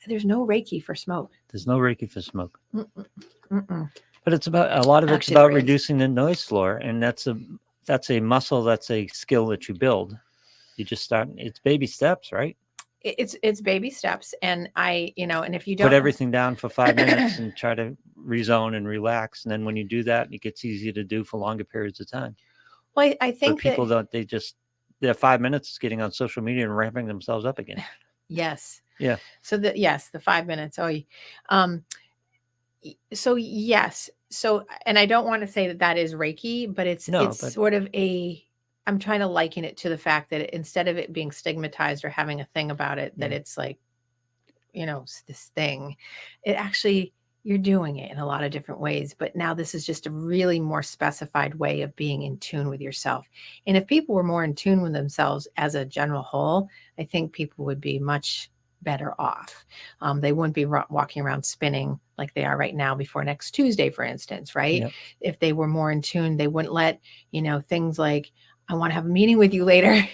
There's no Reiki for smoke. There's no Reiki for smoke. But it's about, a lot of it's about reducing the noise floor. And that's a muscle, that's a skill that you build. You just start, it's baby steps, right? It's baby steps. And and if you don't put everything down for 5 minutes and try to rezone and relax. And then when you do that, it gets easier to do for longer periods of time. Well, I think but people their 5 minutes is getting on social media and ramping themselves up again. Yes. Yeah. So the 5 minutes. So yes. So, and I don't want to say that is Reiki, but it's sort of I'm trying to liken it to the fact that instead of it being stigmatized or having a thing about it, that it's like this thing. It actually, you're doing it in a lot of different ways, but now this is just a really more specified way of being in tune with yourself. And if people were more in tune with themselves as a general whole, I think people would be much better off. They wouldn't be walking around spinning like they are right now before next Tuesday, for instance, right? Yep. If they were more in tune, they wouldn't let, things like, I want to have a meeting with you later,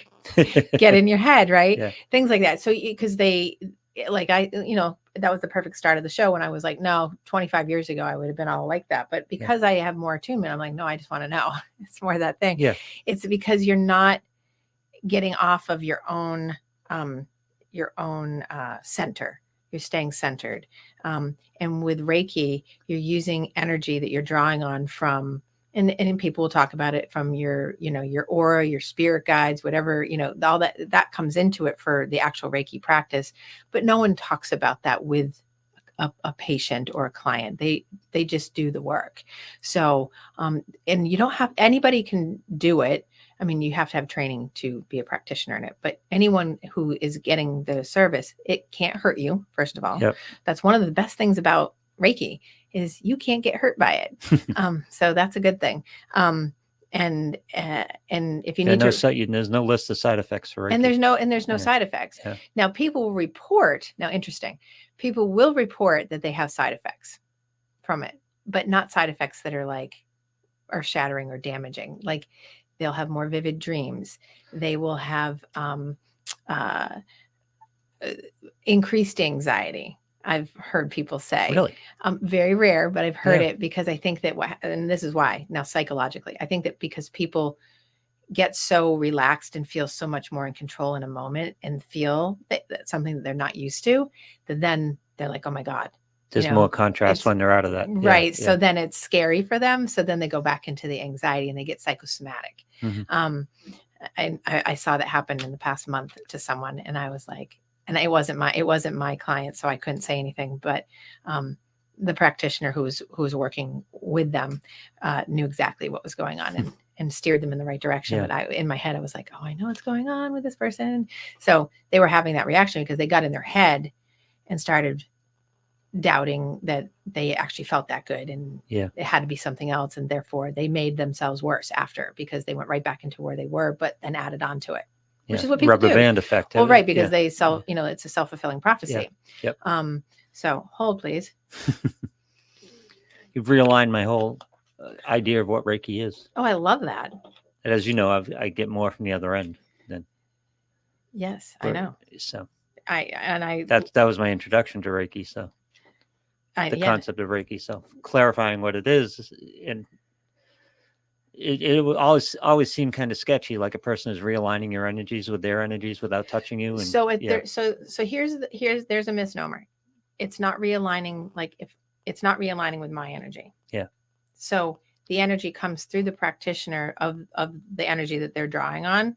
get in your head, right? Yeah. Things like that. So, because that was the perfect start of the show when I was like, no, 25 years ago, I would have been all like that. But because I have more attunement, I'm like, no, I just want to know. It's more that thing. Yeah. It's because you're not getting off of your own center. You're staying centered. And with Reiki, you're using energy that you're drawing on from, and people will talk about it from your aura, your spirit guides, whatever, all that comes into it for the actual Reiki practice. But no one talks about that with a patient or a client. They just do the work. So, and you don't have, anybody can do it. I mean, you have to have training to be a practitioner in it, but anyone who is getting the service, it can't hurt you. First of all, Yep. That's one of the best things about Reiki is you can't get hurt by it. So that's a good thing. And if you need there's no list of side effects for Reiki. And there's no side effects. Yeah. Now people will report, people will report that they have side effects from it, but not side effects that are shattering or damaging. Like they'll have more vivid dreams. They will have increased anxiety. I've heard people say. Really? Very rare, but I've heard it because I think that, and this is why now psychologically, I think that because people get so relaxed and feel so much more in control in a moment and feel that's something that they're not used to, that then they're like, oh my God. There's more contrast when they're out of that. Right. Yeah. So then it's scary for them. So then they go back into the anxiety and they get psychosomatic. Mm-hmm. I saw that happen in the past month to someone, and I was like, and it wasn't my client, so I couldn't say anything, but the practitioner who was working with them knew exactly what was going on and steered them in the right direction. Yeah. But in my head, I was like, oh, I know what's going on with this person. So they were having that reaction because they got in their head and started doubting that they actually felt that good, and it had to be something else. And therefore they made themselves worse after, because they went right back into where they were, but then added on to it, which is what people do. Rubber band effect. Well, right. Because they sell, it's a self-fulfilling prophecy. Yeah. Yep. So hold, please. You've realigned my whole idea of what Reiki is. Oh, I love that. And as you know, I get more from the other end than. Yes, I know. So that was my introduction to Reiki. So the concept of Reiki. So clarifying what it is, and it will always seem kind of sketchy, like a person is realigning your energies with their energies without touching you. And so there's a misnomer. It's not realigning. Like if it's not realigning with my energy. Yeah. So the energy comes through the practitioner of the energy that they're drawing on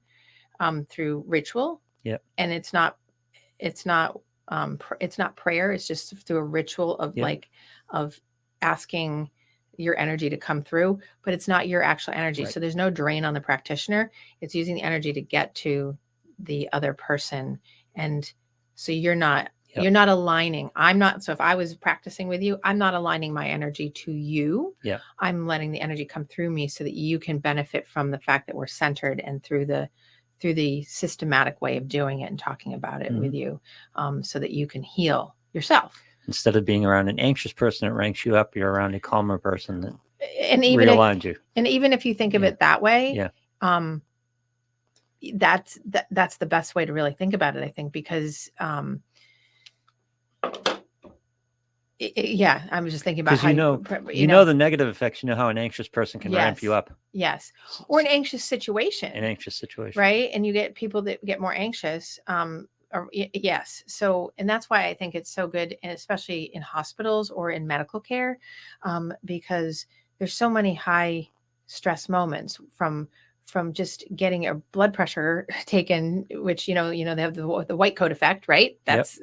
through ritual. Yeah. And it's not prayer. It's just through a ritual of of asking your energy to come through, but it's not your actual energy. Right. So there's no drain on the practitioner. It's using the energy to get to the other person. And so you're not aligning. So if I was practicing with you, I'm not aligning my energy to you. Yeah. I'm letting the energy come through me so that you can benefit from the fact that we're centered, and through the systematic way of doing it and talking about it with you, so that you can heal yourself. Instead of being around an anxious person that ranks you up, you're around a calmer person that realigns you. And even if you think of it that way, that's the best way to really think about it, I think, because I was just thinking about how you know the negative effects. You know how an anxious person can ramp you up. Yes. Or an anxious situation. Right. And you get people that get more anxious. Yes. So, and that's why I think it's so good, and especially in hospitals or in medical care, because there's so many high stress moments from just getting a blood pressure taken, which, they have the white coat effect, right? That's,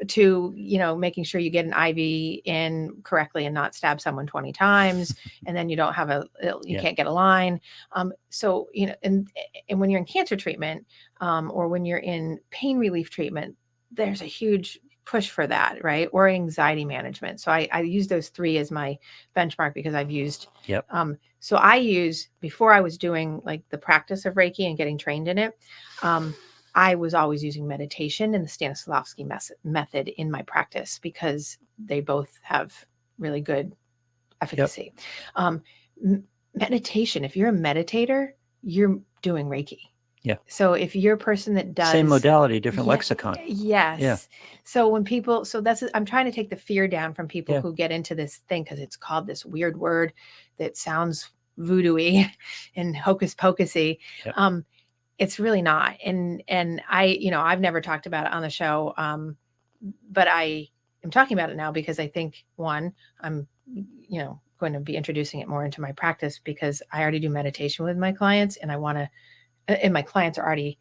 to, making sure you get an IV in correctly and not stab someone 20 times. And then you don't have you can't get a line. So, and when you're in cancer treatment, or when you're in pain relief treatment, there's a huge push for that, right? Or anxiety management. So I use those 3 as my benchmark because I've used. Yep. So I use, before I was doing like the practice of Reiki and getting trained in it, I was always using meditation and the Stanislavski method in my practice because they both have really good efficacy. Yep. Meditation, if you're a meditator, you're doing Reiki. Yeah. So if you're a person that does same modality, different lexicon. Yes. Yeah. So when people, I'm trying to take the fear down from people who get into this thing because it's called this weird word that sounds voodoo-y and hocus pocusy. Yep. It's really not. And I, I've never talked about it on the show. But I am talking about it now because I think, one, I'm, going to be introducing it more into my practice because I already do meditation with my clients and and my clients are already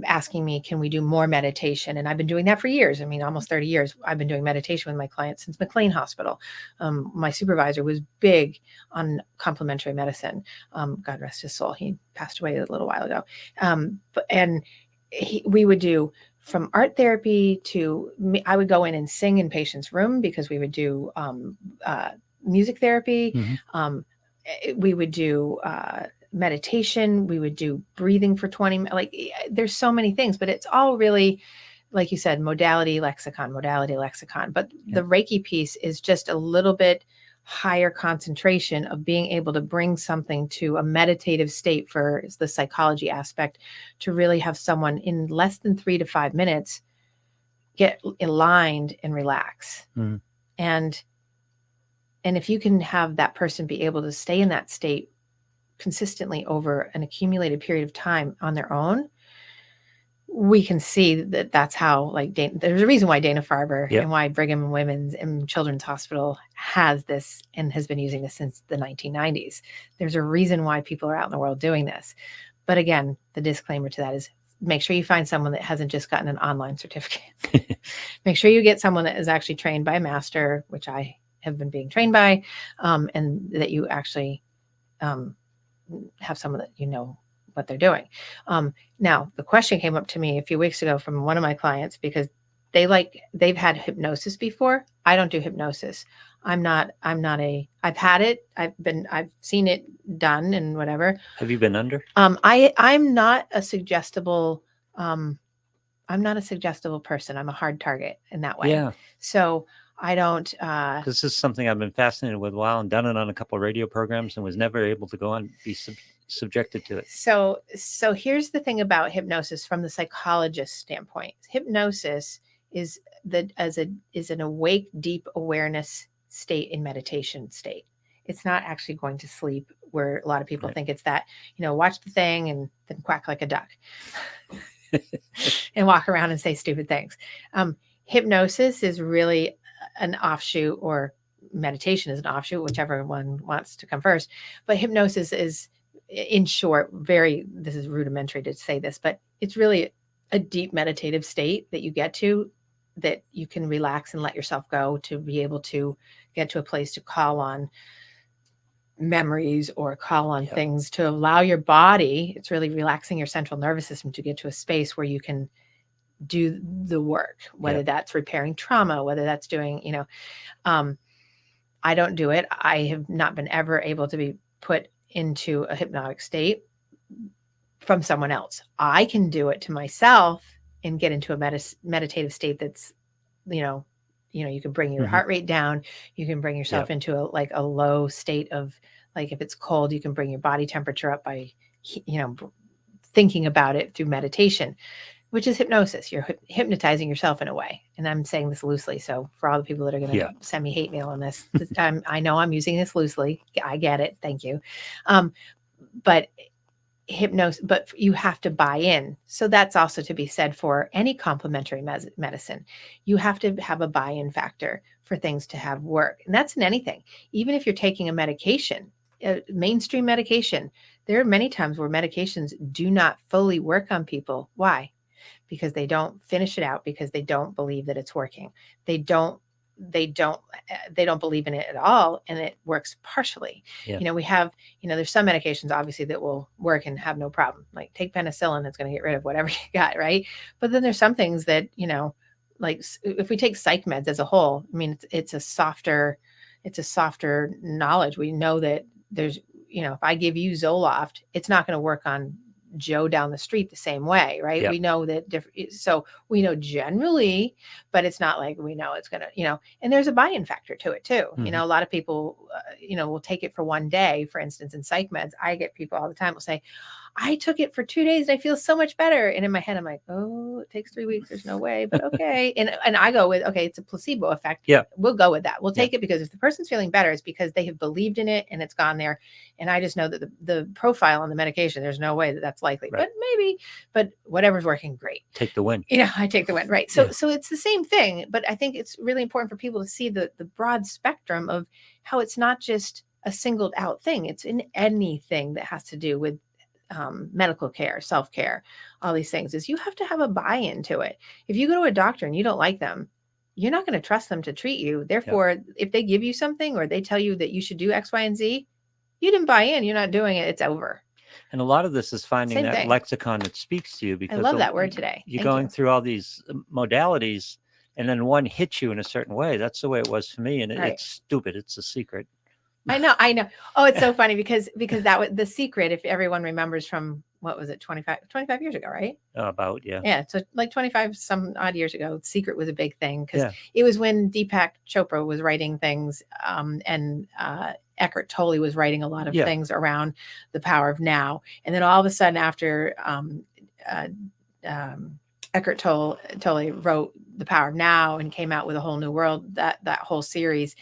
asking me, can we do more meditation? And I've been doing that for years. I mean, almost 30 years. I've been doing meditation with my clients since McLean Hospital. My supervisor was big on complementary medicine. God rest his soul. He passed away a little while ago. We would do from art therapy to, I would go in and sing in patients' room because we would do music therapy. Mm-hmm. We would do meditation. We would do breathing for 20 minutes. Like there's so many things, but it's all really, like you said, modality lexicon. But the Reiki piece is just a little bit higher concentration of being able to bring something to a meditative state for the psychology aspect to really have someone in less than 3 to 5 minutes get aligned and relax. Mm. And if you can have that person be able to stay in that state consistently over an accumulated period of time on their own, we can see that that's how, like, there's a reason why Dana-Farber and why Brigham and Women's and Children's Hospital has this and has been using this since the 1990s. There's a reason why people are out in the world doing this. But again, the disclaimer to that is make sure you find someone that hasn't just gotten an online certificate. Make sure you get someone that is actually trained by a master, which I have been being trained by, and that you actually have someone that what they're doing. Now, the question came up to me a few weeks ago from one of my clients because they've had hypnosis before. I don't do hypnosis. I've had it. I've seen it done and whatever. Have you been under? I'm not a suggestible, I'm not a suggestible person. I'm a hard target in that way. Yeah. So I don't, this is something I've been fascinated with a while and done it on a couple of radio programs and was never able to go on, be subjected to it. So here's the thing about hypnosis from the psychologist standpoint. Hypnosis is an awake, deep awareness state in meditation state. It's not actually going to sleep where a lot of people think it's that, watch the thing and then quack like a duck and walk around and say stupid things. Hypnosis is really an offshoot, or meditation is an offshoot, whichever one wants to come first. But hypnosis is, in short, this is rudimentary to say this, but it's really a deep meditative state that you get to, that you can relax and let yourself go to be able to get to a place to call on memories or call on things to allow your body. It's really relaxing your central nervous system to get to a space where you can do the work, whether that's repairing trauma, whether that's doing, I don't do it. I have not been ever able to be put into a hypnotic state from someone else. I can do it to myself and get into a meditative state that's, you can bring your heart rate down. You can bring yourself into a low state of, like, if it's cold, you can bring your body temperature up by, thinking about it through meditation, which is hypnosis. You're hypnotizing yourself in a way. And I'm saying this loosely. So for all the people that are going to send me hate mail on this, I know I'm using this loosely. I get it. Thank you. But hypnosis, but you have to buy in. So that's also to be said for any complementary medicine. You have to have a buy-in factor for things to have work. And that's in anything. Even if you're taking a medication, mainstream medication, there are many times where medications do not fully work on people. Why? Because they don't finish it out, because they don't believe that it's working. They don't believe in it at all, and it works partially. We have, there's some medications obviously that will work and have no problem. Like take penicillin, it's going to get rid of whatever you got, right? But then there's some things that, like if we take psych meds as a whole, I mean, it's a softer knowledge. We know that there's, if I give you Zoloft, it's not going to work on Joe down the street the same way, right? Yep. We know that so we know generally, but it's not like we know it's going to, and there's a buy-in factor to it too. Mm-hmm. A lot of people, will take it for one day. For instance, in psych meds, I get people all the time will say, I took it for 2 days and I feel so much better. And in my head, I'm like, oh, it takes 3 weeks. There's no way, but okay. And I go with, okay, it's a placebo effect. Yeah. We'll go with that. We'll take it because if the person's feeling better, it's because they have believed in it and it's gone there. And I just know that the profile on the medication, there's no way that that's likely, right. but whatever's working, great. Take the win. I take the win. Right. So it's the same thing, but I think it's really important for people to see the broad spectrum of how it's not just a singled out thing. It's in anything that has to do with medical care, self-care, all these things, is you have to have a buy-in to it. If you go to a doctor and you don't like them, you're not going to trust them to treat you. Therefore, if they give you something or they tell you that you should do X, Y, and Z, you didn't buy in, you're not doing it, it's over. And a lot of this is finding that lexicon that speaks to you, because I love that word today. You're going through all these modalities and then one hits you in a certain way. That's the way it was for me. And it's stupid. It's a secret. I know. Oh, it's so funny because that was the secret. If everyone remembers from, what was it, 25 years ago, right? About, yeah. Yeah. So like 25 some odd years ago, secret was a big thing because it was when Deepak Chopra was writing things and Eckhart Tolle was writing a lot of things around the power of now. And then all of a sudden after Eckhart Tolle wrote The Power of Now and came out with A Whole New World, that whole series,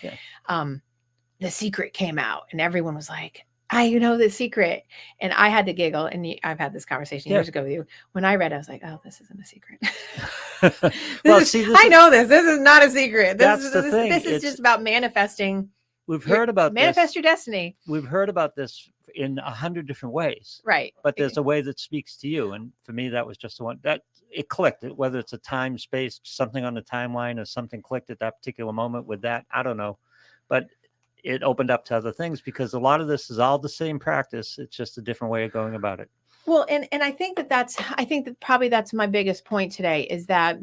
The Secret came out and everyone was like, I know The Secret. And I had to giggle. And I've had this conversation years ago with you. When I read it, I was like, oh, this isn't a secret. I know this. This is not a secret. This is just about manifesting. We've heard about manifest your destiny. We've heard about this in 100 different ways. Right. But there's a way that speaks to you. And for me, that was just the one that it clicked. Whether it's a time, space, something on the timeline or something clicked at that particular moment with that, I don't know. But it opened up to other things because a lot of this is all the same practice. It's just a different way of going about it. Well, and I think that probably that's my biggest point today is that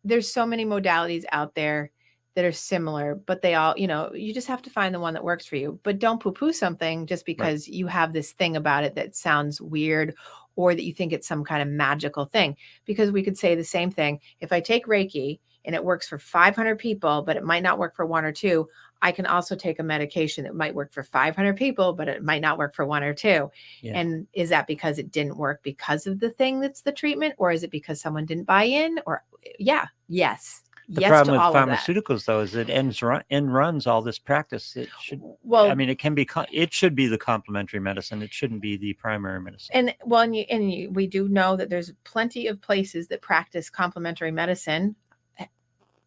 there's so many modalities out there that are similar, but they all, you just have to find the one that works for you. But don't poo-poo something just because you have this thing about it that sounds weird or that you think it's some kind of magical thing. Because we could say the same thing. If I take Reiki and it works for 500 people, but it might not work for 1 or 2, I can also take a medication that might work for 500 people, but it might not work for 1 or 2. Yeah. And is that because it didn't work because of the thing that's the treatment? Or is it because someone didn't buy in? Or yes. The problem with pharmaceuticals, though, is it end runs all this practice. It should. Well, I mean, it should be the complementary medicine. It shouldn't be the primary medicine. And we do know that there's plenty of places that practice complementary medicine.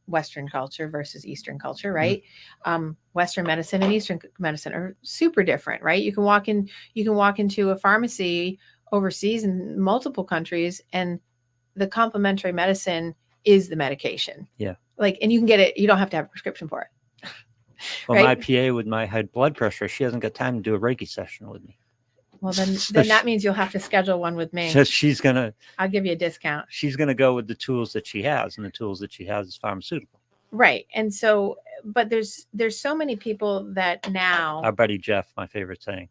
Western culture versus Eastern culture, right? Mm-hmm. Western medicine and Eastern medicine are super different, right? You can walk into a pharmacy overseas in multiple countries, and the complementary medicine is the medication. Yeah. And you can get it. You don't have to have a prescription for it. Well, right? My PA with my high blood pressure, she hasn't got time to do a Reiki session with me. Well, then that means you'll have to schedule one with me. So I'll give you a discount. She's going to go with the tools that she has, and the tools that she has is pharmaceutical. Right. And so, but there's so many people that now. Our buddy Jeff, my favorite saying,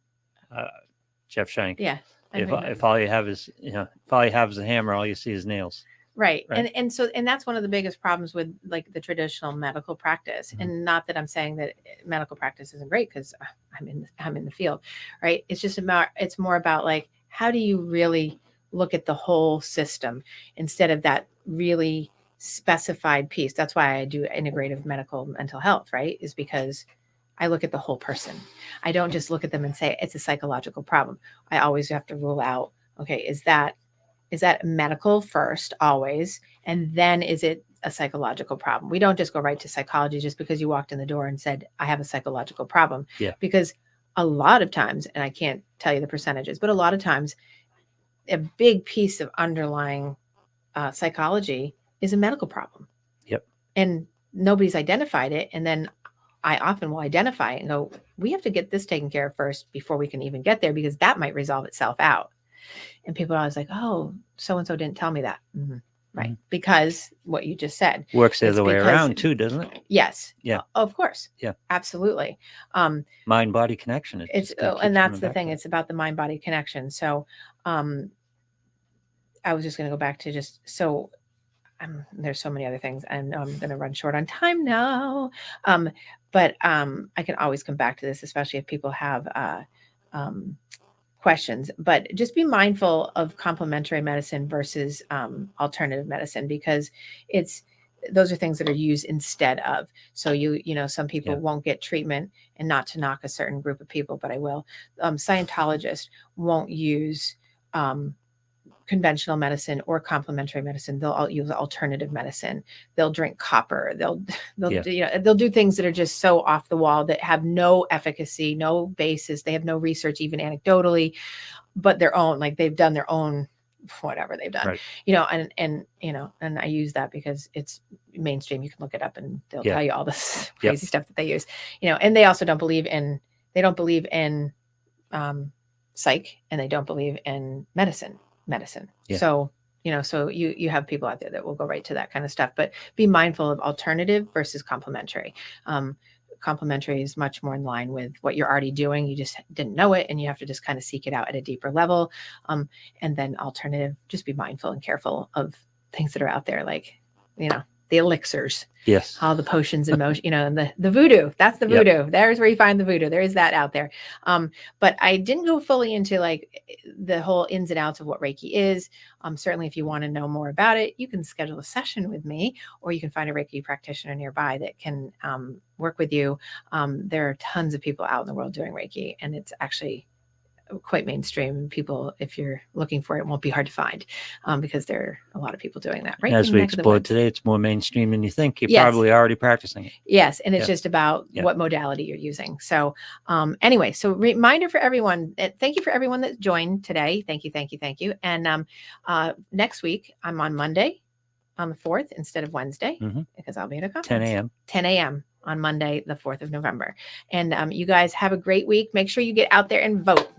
Jeff Shank. Yeah. If all you have is a hammer, all you see is nails. Right. And that's one of the biggest problems with like the traditional medical practice. Mm-hmm. And not that I'm saying that medical practice isn't great, because I'm in the field, right? It's more about like, how do you really look at the whole system instead of that really specified piece? That's why I do integrative medical mental health, right? Is because I look at the whole person. I don't just look at them and say it's a psychological problem. I always have to rule out, okay, is that medical first always? And then is it a psychological problem? We don't just go right to psychology just because you walked in the door and said, I have a psychological problem. Yeah. Because a lot of times, and I can't tell you the percentages, but a lot of times a big piece of underlying psychology is a medical problem. Yep. And nobody's identified it. And then I often will identify it and go, we have to get this taken care of first before we can even get there, because that might resolve itself out. And people are always like, oh, so-and-so didn't tell me that. Mm-hmm. Right. Mm-hmm. Because what you just said works the other way around too, doesn't it? Yes. Yeah. Of course. Yeah. Absolutely. Mind-body connection. And that's the thing. It's about the mind-body connection. So, I was just going to go back to there's so many other things, and I'm going to run short on time now. But I can always come back to this, especially if people have questions. But just be mindful of complementary medicine versus alternative medicine, because those are things that are used instead of. So some people won't get treatment, and not to knock a certain group of people, but I will. Scientologists won't use conventional medicine or complementary medicine. They'll all use alternative medicine. They'll drink copper. They'll do things that are just so off the wall, that have no efficacy, no basis. They have no research, even anecdotally, but their own, like they've done their own, whatever they've done, right. And I use that because it's mainstream. You can look it up and they'll tell you all this crazy stuff that they use, and they also don't believe in psych, and they don't believe in medicine. Yeah. So, so you have people out there that will go right to that kind of stuff, but be mindful of alternative versus complementary. Complementary is much more in line with what you're already doing. You just didn't know it, and you have to just kind of seek it out at a deeper level. And then alternative, just be mindful and careful of things that are out there, like, the elixirs. Yes. All the potions and motion, and the voodoo. That's the voodoo. Yep. There's where you find the voodoo. There is that out there. But I didn't go fully into like the whole ins and outs of what Reiki is. Certainly, if you want to know more about it, you can schedule a session with me, or you can find a Reiki practitioner nearby that can work with you. There are tons of people out in the world doing Reiki, and it's actually quite mainstream. People, if you're looking for it, won't be hard to find, because there are a lot of people doing that. Right. As we explored today, it's more mainstream than you think. You're probably already practicing it. Yes. And it's just about what modality you're using. So anyway, so reminder for everyone, thank you for everyone that joined today. Thank you. And next week, I'm on Monday on the 4th instead of Wednesday, because I'll be at a conference. 10 a.m. on Monday, the 4th of November. And you guys have a great week. Make sure you get out there and vote.